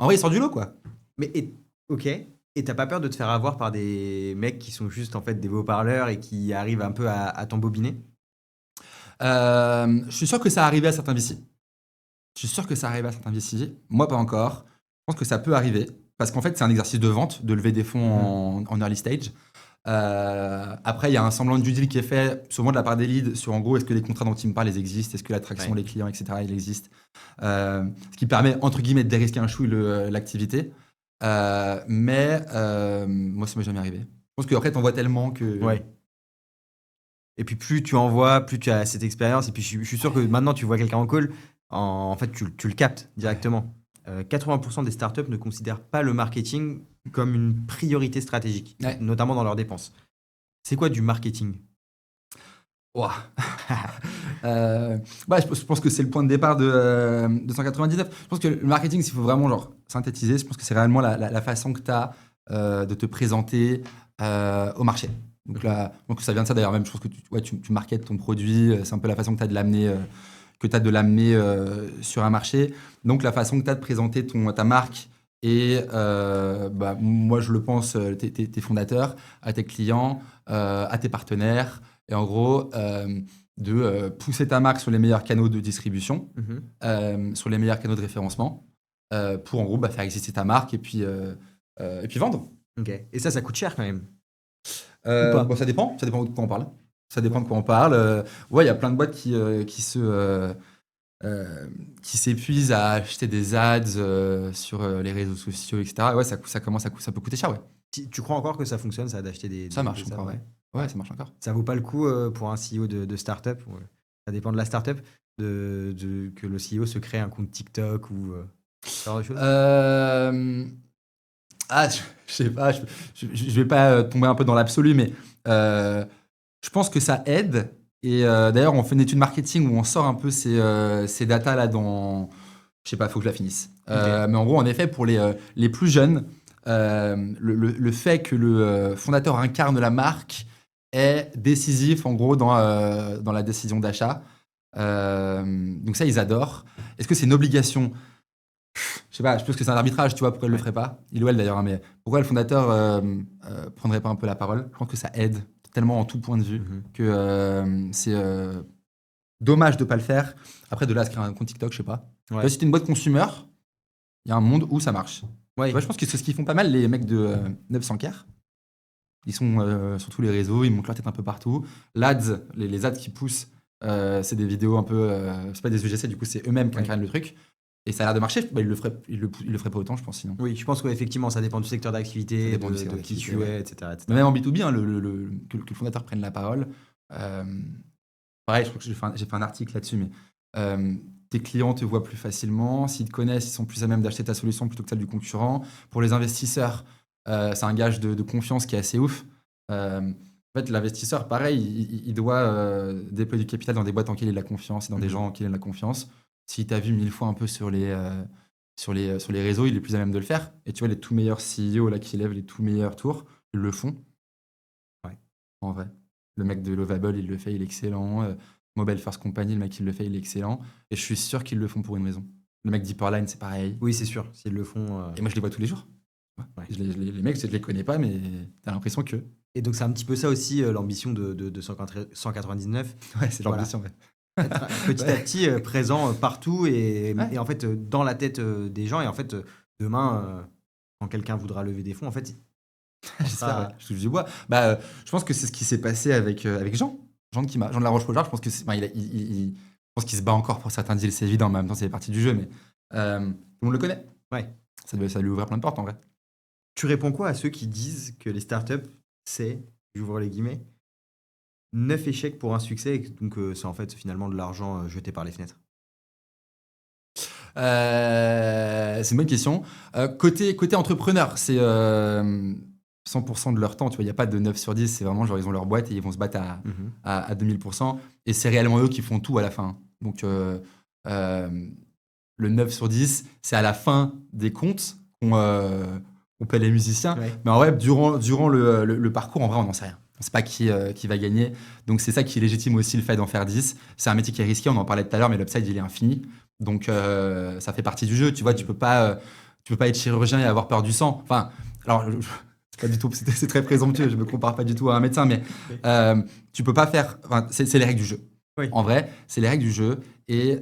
il sort du lot, quoi. Ok. Et t'as pas peur de te faire avoir par des mecs qui sont juste en fait des beaux parleurs et qui arrivent un peu à t'embobiner? Je suis sûr que ça arrivait à certains VC. Je suis sûr que ça arrive à certains VC. Moi, pas encore. Je pense que ça peut arriver parce qu'en fait, c'est un exercice de vente, de lever des fonds en early stage. Après, il y a un semblant de due deal qui est fait souvent de la part des leads sur en gros est-ce que les contrats dont ils me parlent ils existent, est-ce que l'attraction, Ouais. les clients, etc. il existe. Ce qui permet entre guillemets de dérisquer un chouille l'activité. Moi, ça m'est jamais arrivé. Je pense qu'après, t'en vois tellement que. Ouais. Et puis plus tu en vois, plus tu as cette expérience. Et puis je suis sûr que maintenant tu vois quelqu'un en call, en fait tu le captes directement. 80% des startups ne considèrent pas le marketing comme une priorité stratégique, Ouais. notamment dans leurs dépenses. C'est quoi du marketing? Ouah. Je pense que c'est le point de départ de 199. Je pense que le marketing, s'il faut vraiment genre, synthétiser, je pense que c'est réellement la façon que tu as de te présenter au marché. Donc ça vient de ça d'ailleurs, même je pense que tu marketes ton produit, c'est un peu la façon que tu as de l'amener, sur un marché. Donc la façon que tu as de présenter ta marque et moi je le pense, tes fondateurs, à tes clients, à tes partenaires. Et en gros, de pousser ta marque sur les meilleurs canaux de distribution, sur les meilleurs canaux de référencement, pour en gros faire exister ta marque et puis vendre. Ok. Et ça coûte cher quand même. Ou pas? Bon, ça dépend de quoi on parle. Ça dépend de quoi on parle. Ouais, il y a plein de boîtes qui s'épuisent à acheter des ads sur les réseaux sociaux, etc. Ouais, ça peut coûter cher, ouais. Tu crois encore que ça fonctionne, ça, d'acheter Ça marche des ads, encore, ouais. ouais. Ouais, ça marche encore. Ça vaut pas le coup pour un CEO de startup, ça dépend de la startup, que le CEO se crée un compte TikTok ou ce genre de choses? Je sais pas, je vais pas tomber un peu dans l'absolu, mais je pense que ça aide. Et d'ailleurs, on fait une étude marketing où on sort un peu ces datas là dans. Je sais pas, faut que je la finisse. Mais en gros, en effet, pour les plus jeunes, le fait que le fondateur incarne la marque est décisif en gros dans la décision d'achat. Donc ça, ils adorent. Est-ce que c'est une obligation? Je sais pas, je pense que c'est un arbitrage, tu vois, pourquoi il le ferait pas? Il ou elle d'ailleurs, hein, mais pourquoi le fondateur prendrait pas un peu la parole? Je pense que ça aide tellement en tout point de vue que c'est dommage de pas le faire. Après, de là à se créer un compte TikTok, je sais pas. Tu vois, si t'es une boîte consumer, il y a un monde où ça marche. Ouais. Tu vois, je pense que c'est ce qu'ils font pas mal, les mecs de 900 Care. Ils sont sur tous les réseaux, ils montent leur tête un peu partout. L'ADS, les ads qui poussent, c'est des vidéos un peu. C'est pas des UGC, du coup, c'est eux-mêmes qui incarnent le truc. Et ça a l'air de marcher. Bah, ils le feraient pas autant, je pense, sinon. Oui, je pense qu'effectivement, ça dépend du secteur Ça d'activité, dépend du de secteur qui d'activité, tu ouais. es, etc., etc. Mais même en B2B, hein, que le fondateur prenne la parole. Pareil, je crois que j'ai fait un article là-dessus, mais tes clients te voient plus facilement. S'ils te connaissent, ils sont plus à même d'acheter ta solution plutôt que celle du concurrent. Pour les investisseurs, c'est un gage de confiance qui est assez ouf. En fait, l'investisseur, pareil, il doit déployer du capital dans des boîtes en qui il a de la confiance et dans des gens en qui il a de la confiance. S'il t'a vu 1000 fois un peu sur les réseaux, il est plus à même de le faire. Et tu vois, les tout meilleurs CEO là, qui lèvent les tout meilleurs tours, ils le font. Ouais. En vrai. Le mec de Lovable, il le fait, il est excellent. Mobile First Company, le mec, il le fait, il est excellent. Et je suis sûr qu'ils le font pour une raison. Le mec d'Hyperline, c'est pareil. Oui, c'est sûr, s'ils le font. Et moi, je les vois tous les jours. Ouais. Les mecs, je les connais pas, mais t'as l'impression que. Et donc, c'est un petit peu ça aussi l'ambition de 199. Ouais, c'est l'ambition, ouais. Être petit à petit présent partout et en fait dans la tête des gens. Et en fait, demain, quand quelqu'un voudra lever des fonds, en fait, J'espère, ouais. Je touche du bois. Je pense que c'est ce qui s'est passé avec Jean. Jean de la Roche-Pojard, je pense que je pense qu'il se bat encore pour certains deals, c'est évident, mais en même temps, c'est partie du jeu. Mais tout le monde le connaît. Ouais. Ça lui ouvrir plein de portes, en vrai. Tu réponds quoi à ceux qui disent que les startups, c'est, j'ouvre les guillemets, 9 échecs pour un succès, et donc c'est en fait finalement de l'argent jeté par les fenêtres. C'est une bonne question. Côté entrepreneur, c'est 100% de leur temps. Tu vois, il n'y a pas de 9 sur 10. C'est vraiment genre, ils ont leur boîte et ils vont se battre à 2000%. Et c'est réellement eux qui font tout à la fin. Donc, le 9 sur 10, c'est à la fin des comptes qu'on paie les musiciens. Ouais. Mais en vrai, durant le parcours, en vrai, on n'en sait rien. On ne sait pas qui va gagner. Donc, c'est ça qui légitime aussi le fait d'en faire 10. C'est un métier qui est risqué, on en parlait tout à l'heure, mais l'upside, il est infini. Donc, ça fait partie du jeu. Tu vois, tu peux pas être chirurgien et avoir peur du sang. Enfin, alors, c'est pas du tout, c'est très présomptueux. Je me compare pas du tout à un médecin, mais tu peux pas faire. Enfin, c'est les règles du jeu. Oui. En vrai, c'est les règles du jeu. Et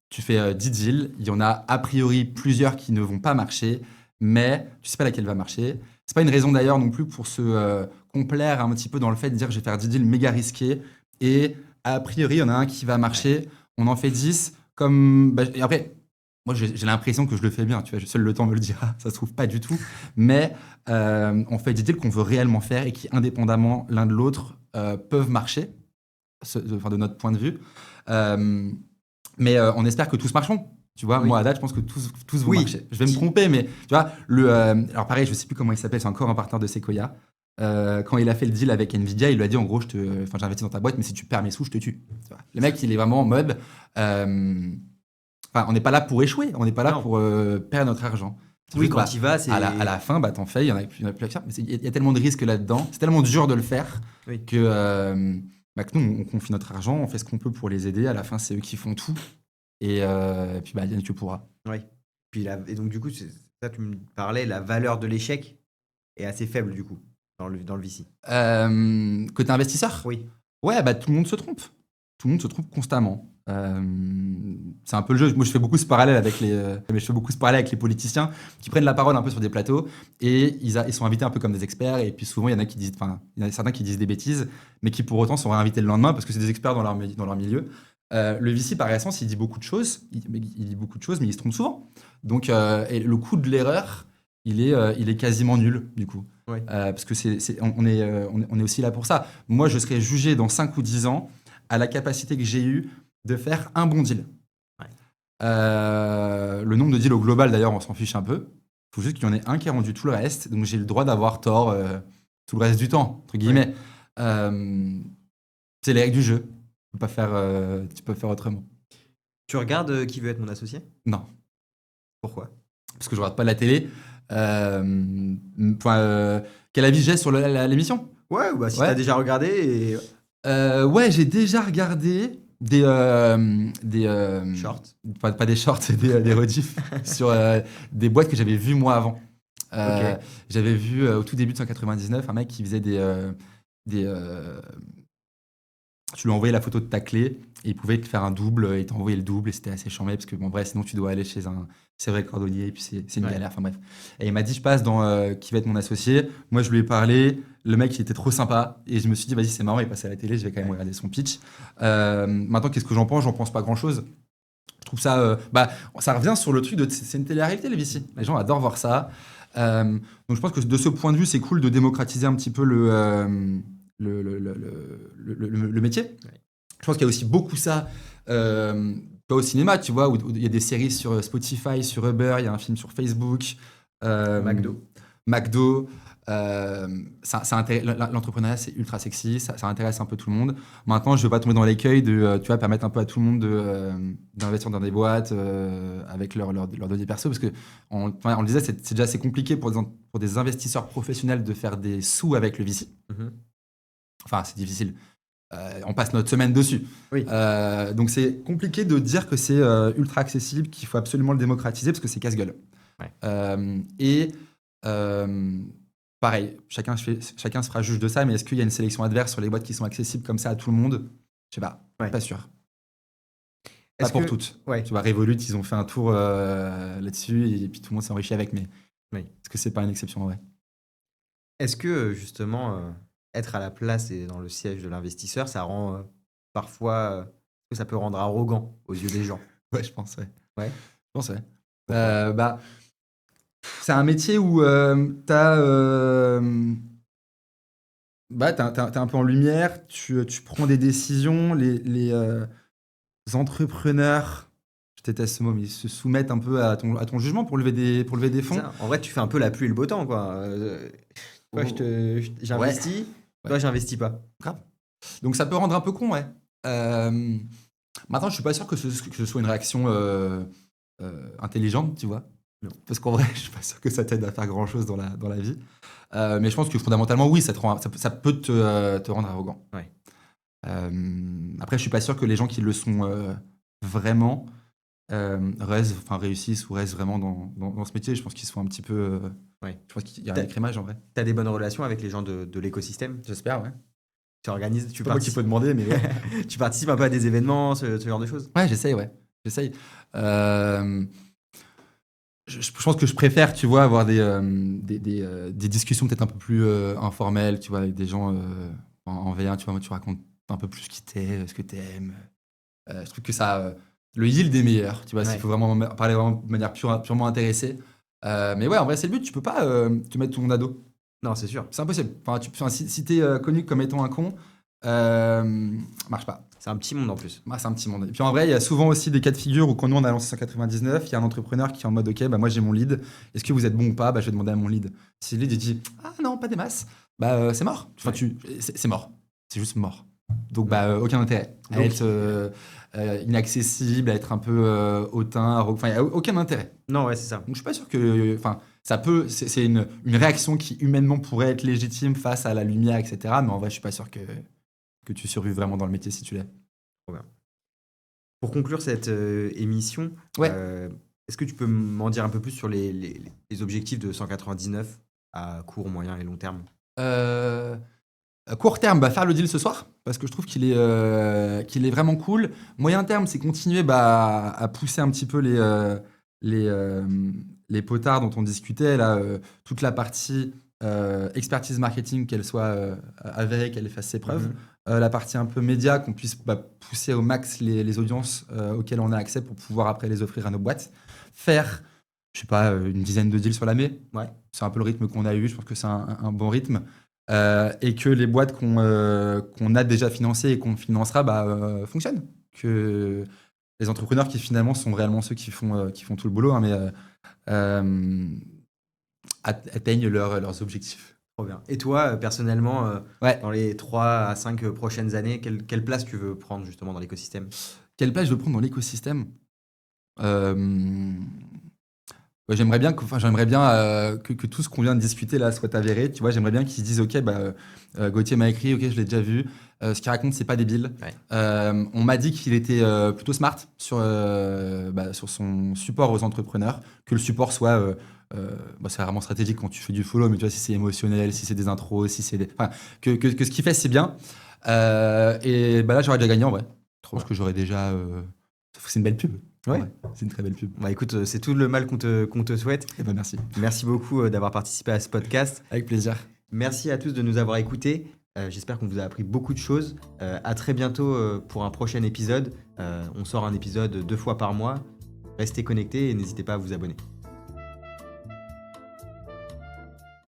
tu fais 10 deals. Il y en a a priori plusieurs qui ne vont pas marcher, mais tu sais pas laquelle va marcher. C'est pas une raison d'ailleurs non plus pour se complaire un petit peu dans le fait de dire que je vais faire 10 deals méga risqués. Et a priori, il y en a un qui va marcher. On en fait 10. Et après, moi, j'ai l'impression que je le fais bien. Tu vois, seul le temps me le dira. Ça se trouve pas du tout. Mais on fait des deals qu'on veut réellement faire et qui, indépendamment l'un de l'autre, peuvent marcher, de notre point de vue. Mais on espère que tous marcheront. Tu vois, moi, à date, je pense que tous vont marcher. Je vais me tromper, mais tu vois, alors pareil, je sais plus comment il s'appelle. C'est encore un partenaire de Sequoia. Quand il a fait le deal avec Nvidia, il lui a dit en gros, j'investis dans ta boîte, mais si tu perds mes sous, je te tue. Tu vois. Le mec, il est vraiment en mode, on n'est pas là pour échouer, on n'est pas là pour perdre notre argent. Oui, quand il va, c'est à la fin, t'en fais, il y en a plus à faire. Mais il y a tellement de risques là-dedans, c'est tellement dur de le faire que nous, on confie notre argent, on fait ce qu'on peut pour les aider. À la fin, c'est eux qui font tout, et puis Yannick, tu pourras. Oui. Et donc du coup, ça, tu me parlais, la valeur de l'échec est assez faible du coup dans le VC. Côté investisseur, Oui. Ouais, tout le monde se trompe. Tout le monde se trompe constamment. C'est un peu le jeu. Moi, je fais beaucoup ce parallèle avec les politiciens qui prennent la parole un peu sur des plateaux et ils sont invités un peu comme des experts. Et puis souvent, il y en a certains qui disent des bêtises, mais qui pour autant sont réinvités le lendemain parce que c'est des experts dans leur milieu. Le VC, par essence, il dit beaucoup de choses. Il dit beaucoup de choses, mais il se trompe souvent. Donc, et le coût de l'erreur, il est quasiment nul, du coup. Oui. Parce que on est aussi là pour ça. Moi, je serai jugé dans 5 ou 10 ans à la capacité que j'ai eue de faire un bon deal. Ouais. Le nombre de deals au global, d'ailleurs, on s'en fiche un peu. Il faut juste qu'il y en ait un qui a rendu tout le reste. Donc, j'ai le droit d'avoir tort tout le reste du temps, entre guillemets. C'est les règles du jeu. Tu peux faire autrement. Tu regardes Qui veut être mon associé? Non. Pourquoi? Parce que je regarde pas la télé. Quel avis j'ai sur l'émission? Ouais, si t'as déjà regardé Ouais, j'ai déjà regardé des shorts. pas des shorts, des rediffs sur des boîtes que j'avais vues moi avant. J'avais vu au tout début de 199 un mec qui faisait tu lui envoyais la photo de ta clé et il pouvait te faire un double et t'envoyer le double et c'était assez charmé parce que bon bref sinon tu dois aller chez un vrai cordonnier et puis c'est une galère, enfin bref. Et il m'a dit je passe dans qui va être mon associé. Moi je lui ai parlé, le mec il était trop sympa et je me suis dit vas-y c'est marrant, il est passé à la télé, je vais quand même regarder son pitch. Maintenant qu'est-ce que j'en pense? J'en pense pas grand chose. Je trouve ça ça revient sur le truc de c'est une télé-réalité les VC. Les gens adorent voir ça. Donc je pense que de ce point de vue c'est cool de démocratiser un petit peu le métier. Ouais. Je pense qu'il y a aussi beaucoup ça pas au cinéma, tu vois, où il y a des séries sur Spotify, sur Uber, il y a un film sur Facebook. McDo. L'entrepreneuriat, c'est ultra sexy, ça intéresse un peu tout le monde. Maintenant, je ne veux pas tomber dans l'écueil de permettre un peu à tout le monde d'investir dans des boîtes avec leur données perso, parce que on le disait, c'est déjà assez compliqué pour des investisseurs professionnels de faire des sous avec le VC. Enfin, c'est difficile. On passe notre semaine dessus. Oui. Donc, c'est compliqué de dire que c'est ultra accessible, qu'il faut absolument le démocratiser parce que c'est casse-gueule. Ouais. Pareil, chacun se fera juge de ça, mais est-ce qu'il y a une sélection adverse sur les boîtes qui sont accessibles comme ça à tout le monde? Je sais pas, pas sûr. Pas pour toutes. Ouais. Tu vois, Revolut, ils ont fait un tour là-dessus et puis tout le monde s'est enrichi avec, mais est-ce que c'est pas une exception? Ouais. Est-ce que justement être à la place et dans le siège de l'investisseur, ça rend parfois que ça peut rendre arrogant aux yeux des gens? Ouais, je pense, ouais. Ouais. Je pense, ouais. C'est un métier où t'as Bah, t'es un peu en lumière, tu prends des décisions, les entrepreneurs, je déteste ce mot, mais ils se soumettent un peu à ton jugement pour lever des fonds. Ça, en vrai, tu fais un peu la pluie et le beau temps, quoi. Toi, Ouais, j'investis, ouais, toi, j'investis pas. grave. Donc ça peut rendre un peu con, ouais. Maintenant, je suis pas sûr que ce soit une réaction intelligente, tu vois. Non. Parce qu'en vrai, je suis pas sûr que ça t'aide à faire grand-chose dans la vie. Mais je pense que fondamentalement, oui, ça peut te rendre arrogant. Ouais. Après, je suis pas sûr que les gens qui le sont vraiment réussissent ou restent vraiment dans ce métier. Je pense qu'ils se font un petit peu. Ouais. Je pense qu'il y a un T'as- écrémage en vrai. T'as des bonnes relations avec les gens de l'écosystème? J'espère, ouais. Tu organises, C'est pas moi qui peux demander, mais ouais. tu participes un peu à des événements, ce genre de choses? Ouais, j'essaye, ouais. J'essaye. Euh, je pense que je préfère, tu vois, avoir des discussions peut-être un peu plus informelles, tu vois, avec des gens en V1, tu vois, moi, tu racontes un peu plus qui t'es, ce que t'aimes. Je trouve que ça, le yield est meilleur, tu vois, s'il Ouais. faut vraiment parler vraiment de manière purement intéressée. Mais ouais, en vrai, c'est le but, tu peux pas te mettre tout le monde à dos. Non, c'est sûr. C'est impossible. Enfin, si t'es connu comme étant un con, marche pas. C'est un petit monde en plus. C'est un petit monde. Et puis en vrai, il y a souvent aussi des cas de figure où quand nous on a lancé 199, il y a un entrepreneur qui est en mode ok, bah moi j'ai mon lead. Est-ce que vous êtes bon ou pas? Bah je vais demander à mon lead. Si le lead il dit ah non, pas des masses, bah c'est mort. Enfin, c'est mort. C'est juste mort. Donc bah aucun intérêt. À Donc- être inaccessible, à être un peu hautain, enfin il n'y a aucun intérêt. Non, ouais, c'est ça. Donc je suis pas sûr que. Enfin, ça peut. C'est une réaction qui humainement pourrait être légitime face à la lumière, etc. Mais en vrai, je suis pas sûr que tu survives vraiment dans le métier si tu l'es. Pour conclure cette émission, Ouais. est-ce que tu peux m'en dire un peu plus sur les objectifs de 199 à court, moyen et long terme? À court terme, bah, faire le deal ce soir, parce que je trouve qu'il est vraiment cool. Moyen terme, c'est continuer à pousser un petit peu les potards dont on discutait, là, toute la partie expertise marketing, qu'elle soit avérée, qu'elle fasse ses preuves. Mhm. La partie un peu média, qu'on puisse pousser au max les audiences auxquelles on a accès pour pouvoir après les offrir à nos boîtes. Faire, je sais pas, une dizaine de deals sur l'année. Ouais. C'est un peu le rythme qu'on a eu, je pense que c'est un bon rythme. Et que les boîtes qu'on a déjà financées et qu'on financera fonctionnent. Que les entrepreneurs qui finalement sont réellement ceux qui font tout le boulot, hein, mais atteignent leurs objectifs. Trop bien. Et toi, personnellement, Ouais. dans les 3 à 5 prochaines années, quelle place tu veux prendre justement dans l'écosystème? Quelle place je veux prendre dans l'écosystème? Ouais, j'aimerais bien que tout ce qu'on vient de discuter là soit avéré. Tu vois, j'aimerais bien qu'ils se disent ok, Gauthier m'a écrit, ok, je l'ai déjà vu. Ce qu'il raconte, c'est pas débile. Ouais. On m'a dit qu'il était plutôt smart sur son support aux entrepreneurs, que le support soit c'est vraiment stratégique quand tu fais du follow, mais tu vois, si c'est émotionnel, si c'est des intros, si c'est enfin, que ce qu'il fait c'est bien. Et là, j'aurais déjà gagné en vrai. Je pense que j'aurais déjà. C'est une belle pub. Ouais. C'est une très belle pub. Bah écoute, c'est tout le mal qu'on te souhaite. Et ben merci. Merci beaucoup d'avoir participé à ce podcast. Avec plaisir. Merci à tous de nous avoir écoutés. J'espère qu'on vous a appris beaucoup de choses. À très bientôt pour un prochain épisode. On sort un épisode 2 fois par mois. Restez connectés et n'hésitez pas à vous abonner.